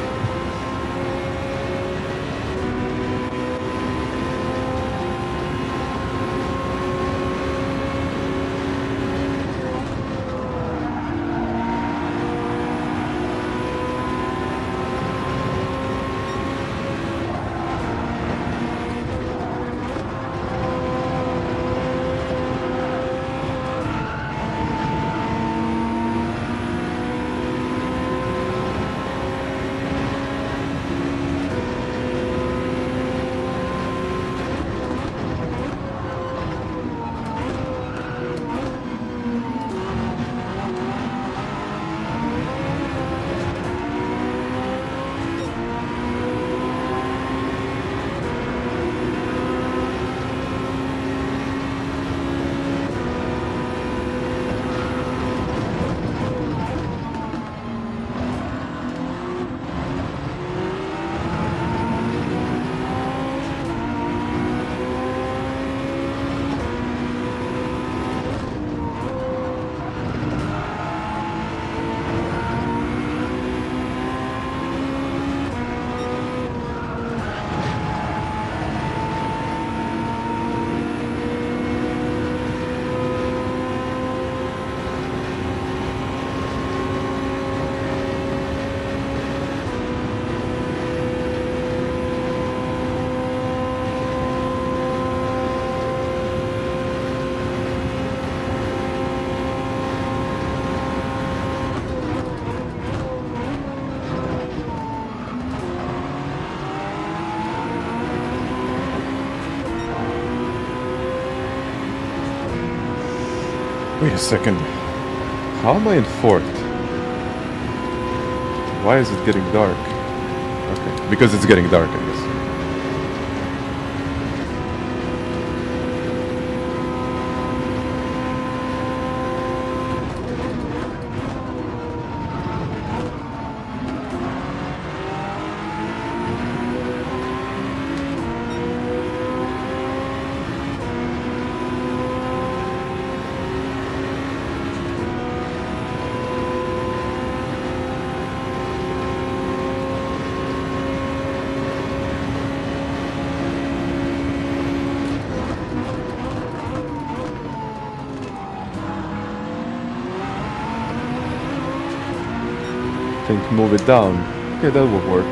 Wait a second. How am I in fourth? Why is it getting dark? Okay, because it's getting dark, I guess. Think move it down. Okay, that would work.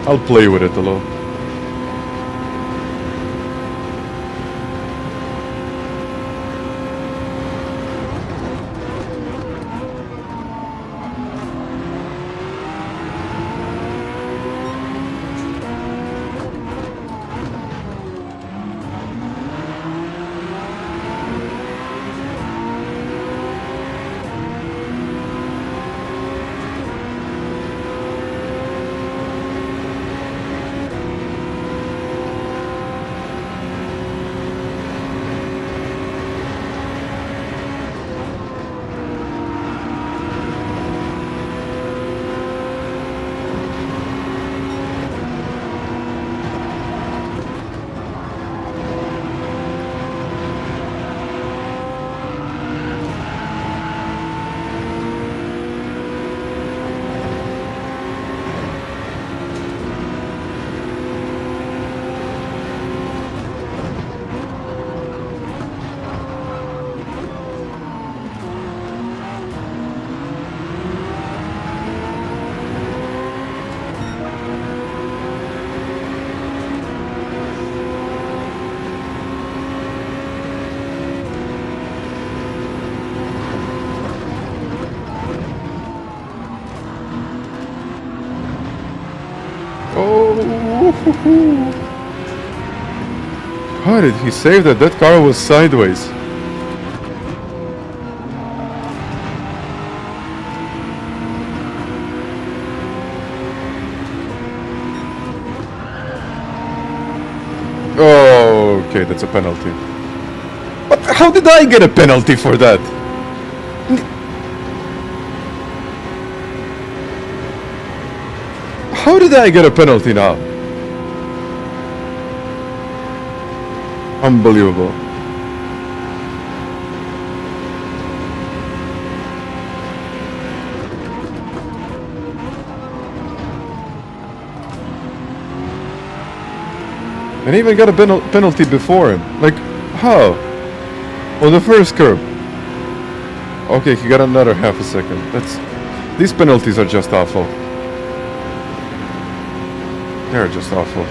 I'll play with it a little. How did he save that? That car was sideways. Oh, okay, that's a penalty. What? How did I get a penalty for that? How did I get a penalty now? Unbelievable. And he even got a penalty before him. Like, how? On the first curb. Okay, he got another half a second. These penalties are just awful. They're just awful.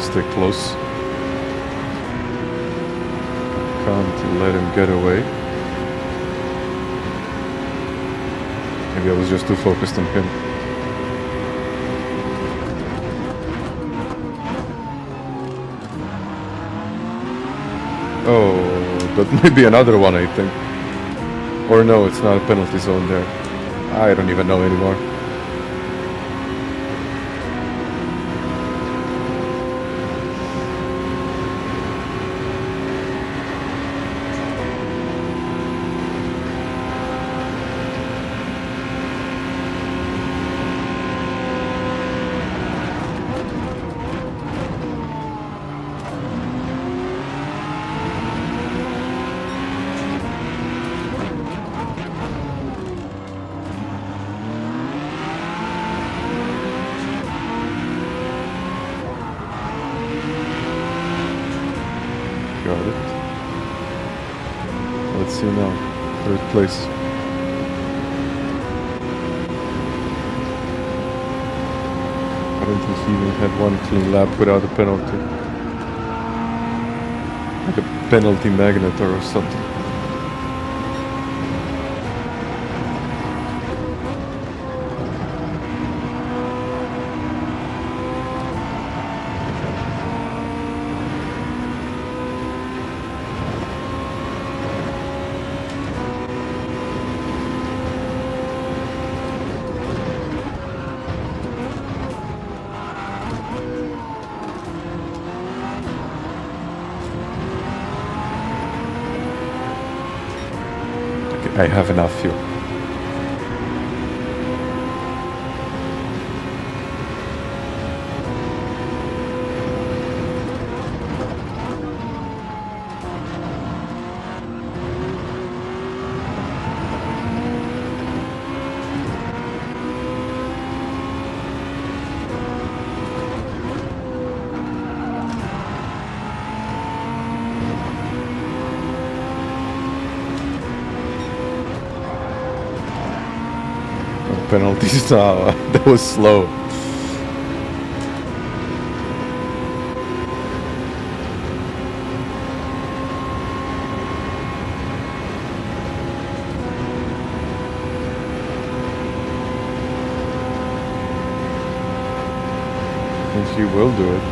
Stay close. Can't let him get away. Maybe I was just too focused on him. Oh, that might be another one, I think. Or no, it's not a penalty zone there. I don't even know anymore. see now. Third place. I don't think he even had one clean lap without a penalty. Like a penalty magnet or something. I have enough fuel. Penalties now. That was slow. I think he will do it.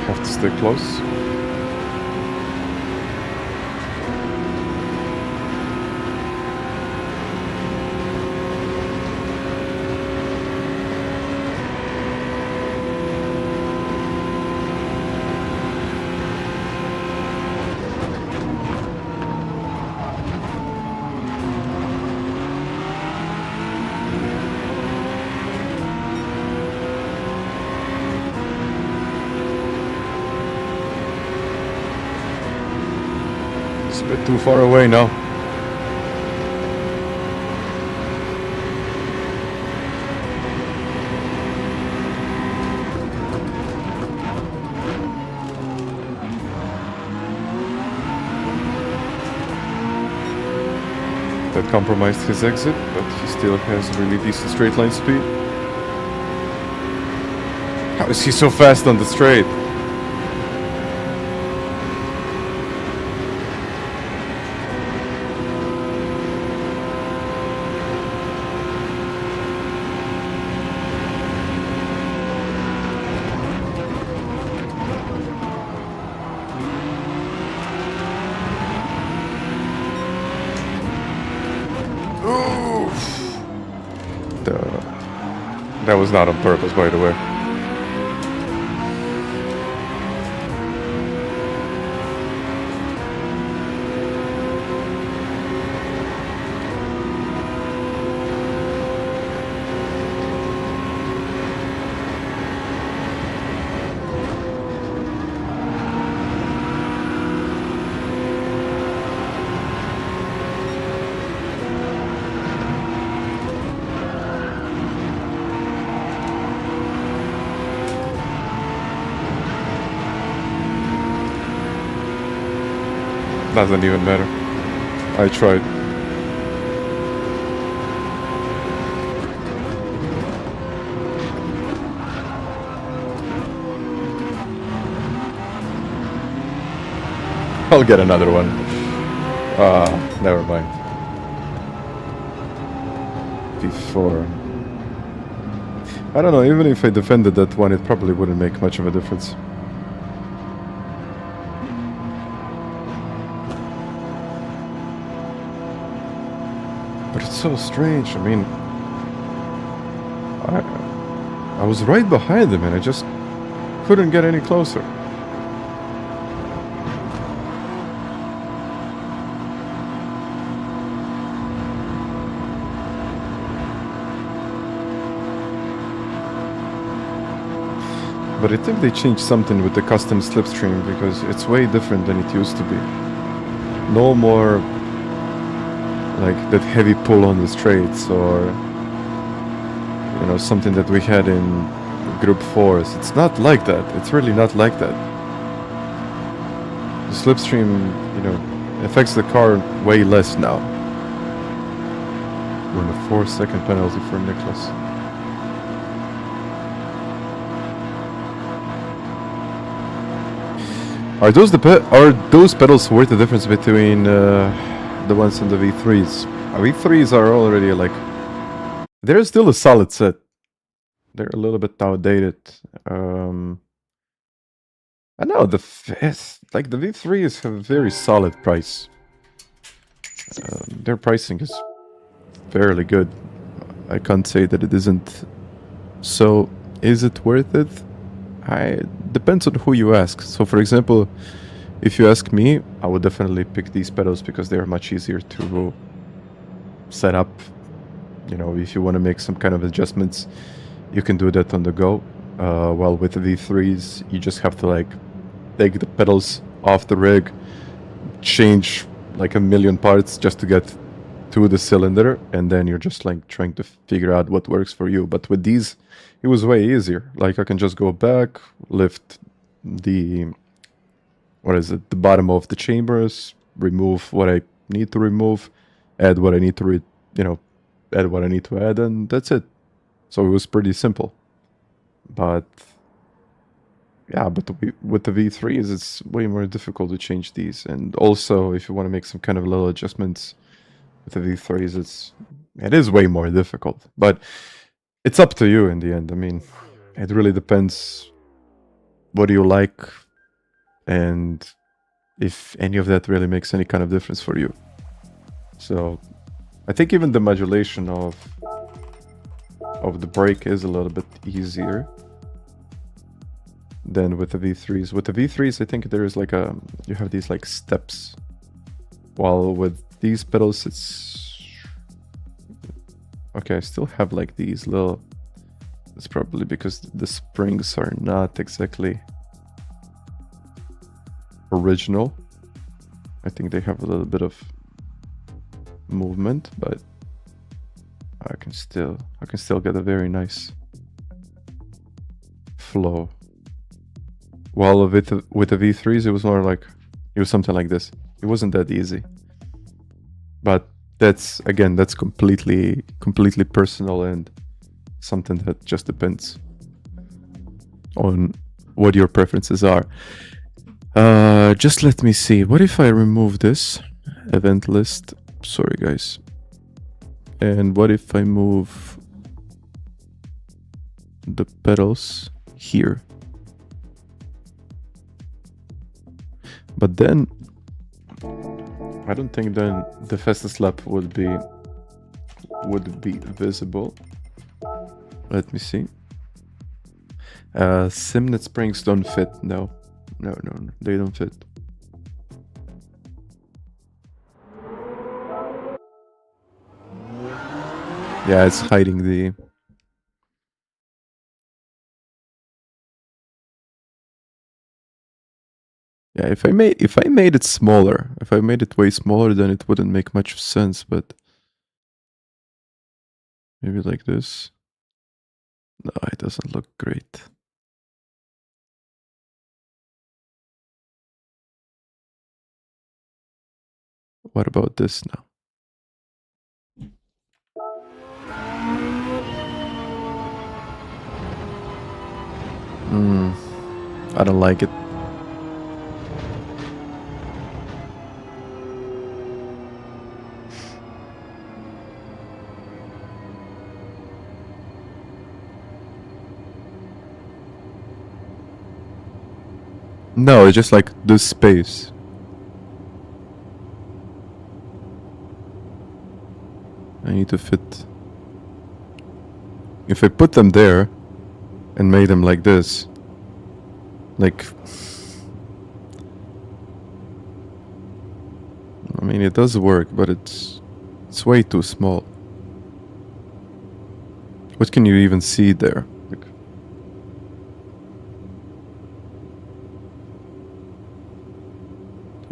Have to stay close. It's a bit too far away now. That compromised his exit, but he still has really decent straight line speed. How is he so fast on the straight? That was not on purpose, by the way. Doesn't even matter. I tried. I'll get another one. Never mind. Before. I don't know, even if I defended that one, it probably wouldn't make much of a difference. But it's so strange. I mean, I was right behind him and I just couldn't get any closer. But I think they changed something with the custom slipstream because it's way different than it used to be. No more like that heavy pull on the straights, or you know, something that we had in Group 4s. It's not like that. It's really not like that. The slipstream, you know, affects the car way less now. We're in a 4-second penalty for Nicholas. Are those pedals worth the difference between the ones in the V3s? V3s are already like, they're still a solid set. They're a little bit outdated. I know the V3s have a very solid price. Their pricing is fairly good. I can't say that it isn't. So, is it worth it? Depends on who you ask. So, for example, if you ask me, I would definitely pick these pedals because they're much easier to set up. You know, if you want to make some kind of adjustments, you can do that on the go. While with the V3s, you just have to like take the pedals off the rig, change like a million parts just to get to the cylinder, and then you're just like trying to figure out what works for you. But with these, it was way easier. Like I can just go back, lift the the bottom of the chambers, remove what I need to remove, add what I need to add what I need to add, and that's it. So it was pretty simple. But yeah, but with the V3s, it's way more difficult to change these. And also, if you want to make some kind of little adjustments with the V3s, it is way more difficult. But it's up to you in the end. I mean, it really depends what do you like and if any of that really makes any kind of difference for you. So I think even the modulation of the brake is a little bit easier than with the V3s. With the V3s, I think there is like you have these like steps, while with these pedals, it's okay. I still have like these little. It's probably because the springs are not exactly original. I think they have a little bit of movement, but I can still get a very nice flow. While with the V3s, it was more like, it was something like this. It wasn't that easy. But that's completely personal and something that just depends on what your preferences are. Just let me see. What if I remove this event list? Sorry, guys. And what if I move the pedals here? But then I don't think then the fastest lap would be visible. Let me see. Simnet springs don't fit. No, they don't fit. Yeah, it's hiding the. Yeah, if I made it smaller, if I made it way smaller, then it wouldn't make much sense, but maybe like this. No, it doesn't look great. What about this now? I don't like it. No, it's just like this space. I need to fit. If I put them there and made them like this, like, I mean, it does work, but it's way too small. What can you even see there? Like,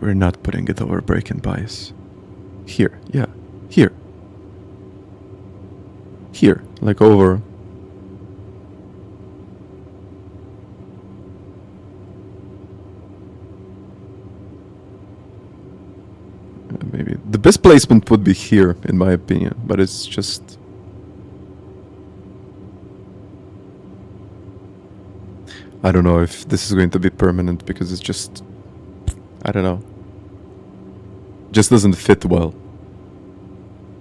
we're not putting it over brake and bias. Here, yeah. Here. Here, like over. Maybe the best placement would be here, in my opinion, but it's just. I don't know if this is going to be permanent because it's just. I don't know. Just doesn't fit well.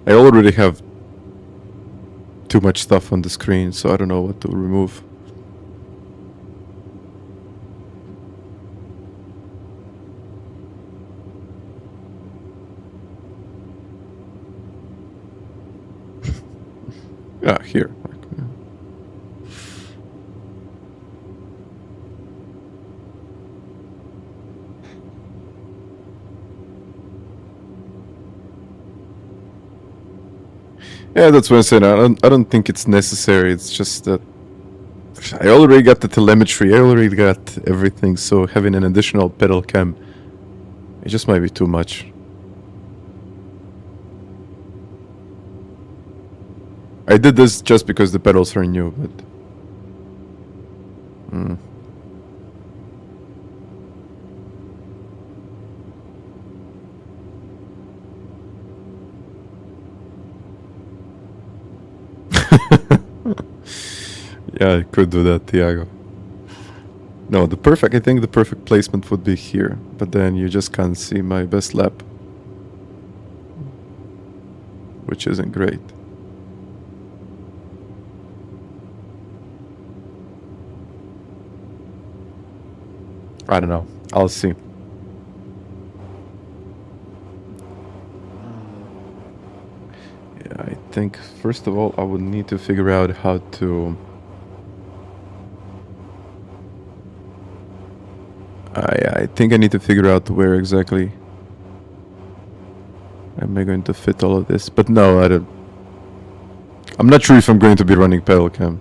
I already have too much stuff on the screen, so I don't know what to remove. Ah, here. Yeah, that's what I said. I don't think it's necessary. It's just that I already got the telemetry. I already got everything. So having an additional pedal cam, it just might be too much. I did this just because the pedals are new, but. Yeah, I could do that, Thiago. No, I think the perfect placement would be here, but then you just can't see my best lap, which isn't great. I don't know. I'll see. Yeah, I think first of all I would need to figure out how to. I think I need to figure out where exactly am I going to fit all of this. But no, I don't. I'm not sure if I'm going to be running pedal cam.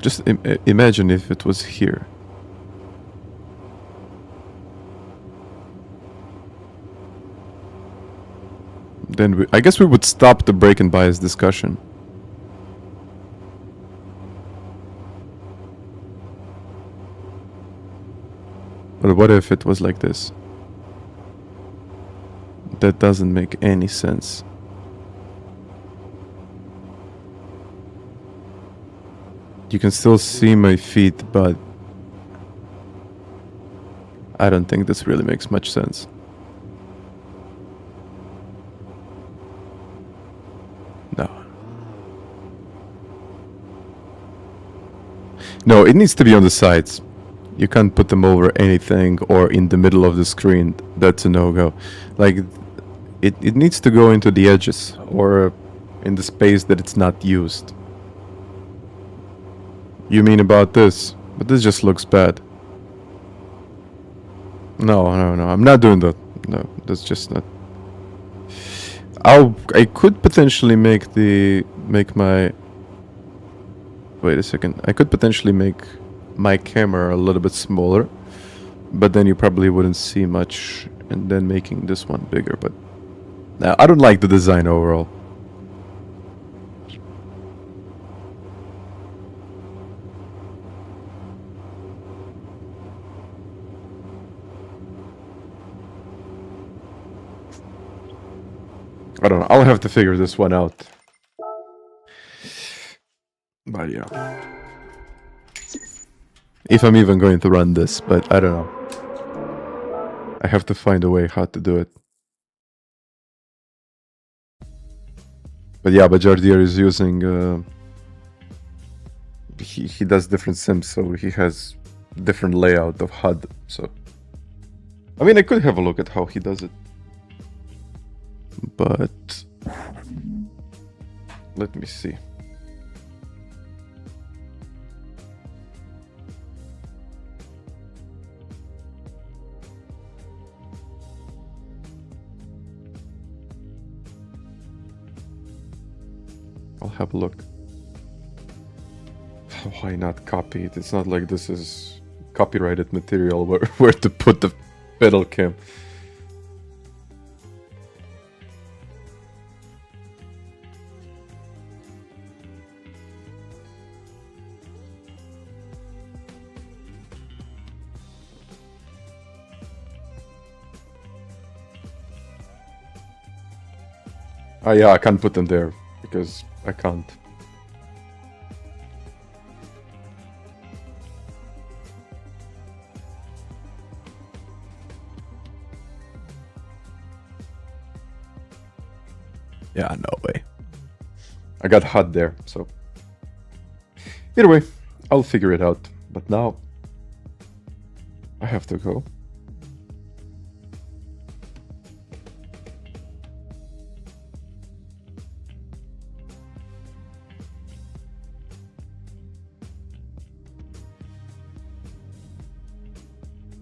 Just imagine if it was here. Then I guess we would stop the brake and bias discussion. But what if it was like this? That doesn't make any sense. You can still see my feet, but I don't think this really makes much sense. No, it needs to be on the sides. You can't put them over anything or in the middle of the screen. That's a no-go. Like, it needs to go into the edges or in the space that it's not used. You mean about this? But this just looks bad. No, I'm not doing that. No, that's just not. I could potentially make my. Wait a second. I could potentially make my camera a little bit smaller, but then you probably wouldn't see much, and then making this one bigger. But I don't like the design overall. I don't know. I'll have to figure this one out. But yeah. If I'm even going to run this, but I don't know. I have to find a way how to do it. But yeah, but Jardier is using... he does different sims, so he has different layout of HUD, so... I mean, I could have a look at how he does it. But... let me see. I'll have a look. Why not copy it? It's not like this is copyrighted material where to put the pedal cam. Oh yeah, I can't put them there because I can't. Yeah, no way. I got hot there, so... Either way, I'll figure it out. But now... I have to go.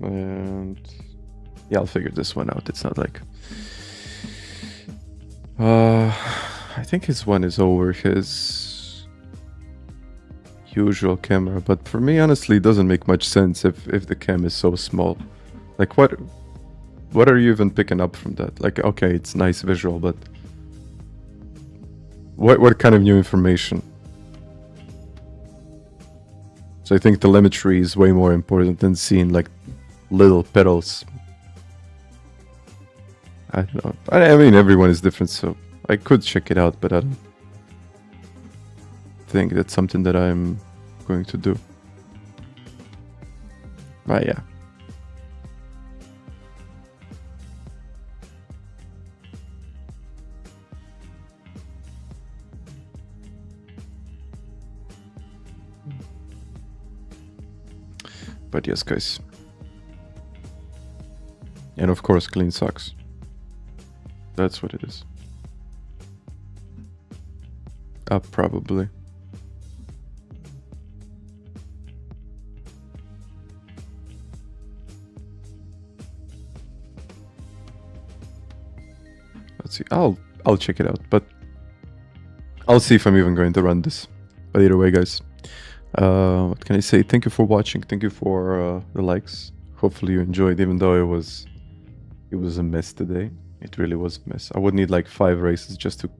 And... yeah, I'll figure this one out. It's not like... I think his one is over his usual camera, but for me, honestly, it doesn't make much sense if the cam is so small. Like, what are you even picking up from that? Like, okay, it's nice visual, but what kind of new information? So I think telemetry is way more important than seeing like little pedals. I don't know. I mean, everyone is different, so I could check it out, but I don't think that's something that I'm going to do. But yeah. But yes, guys. And of course, clean socks. That's what it is. Probably. Let's see. I'll check it out, but I'll see if I'm even going to run this. But either way, guys, what can I say? Thank you for watching. Thank you for the likes. Hopefully you enjoyed, even though it was a mess today. It really was a mess. I would need like 5 races just to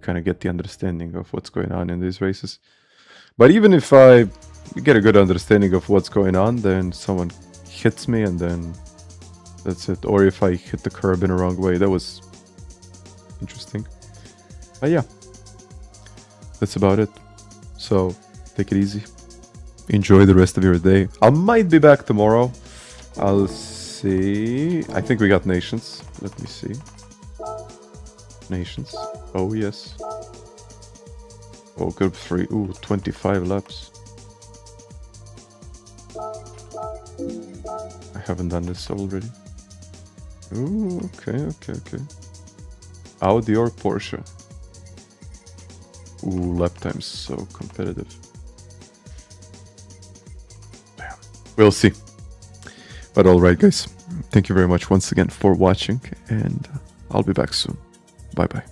kind of get the understanding of what's going on in these races. But even if I get a good understanding of what's going on, then someone hits me and then that's it. Or if I hit the curb in a wrong way. That was interesting. But yeah, that's about it. So take it easy. Enjoy the rest of your day. I might be back tomorrow. I'll see. I think we got nations. Let me see. Nations. Oh, yes. Oh, group 3. Ooh, 25 laps. I haven't done this already. Ooh, okay. Audi or Porsche? Ooh, lap time's so competitive. Damn. We'll see. But alright, guys. Thank you very much once again for watching, and I'll be back soon. Bye-bye.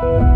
you.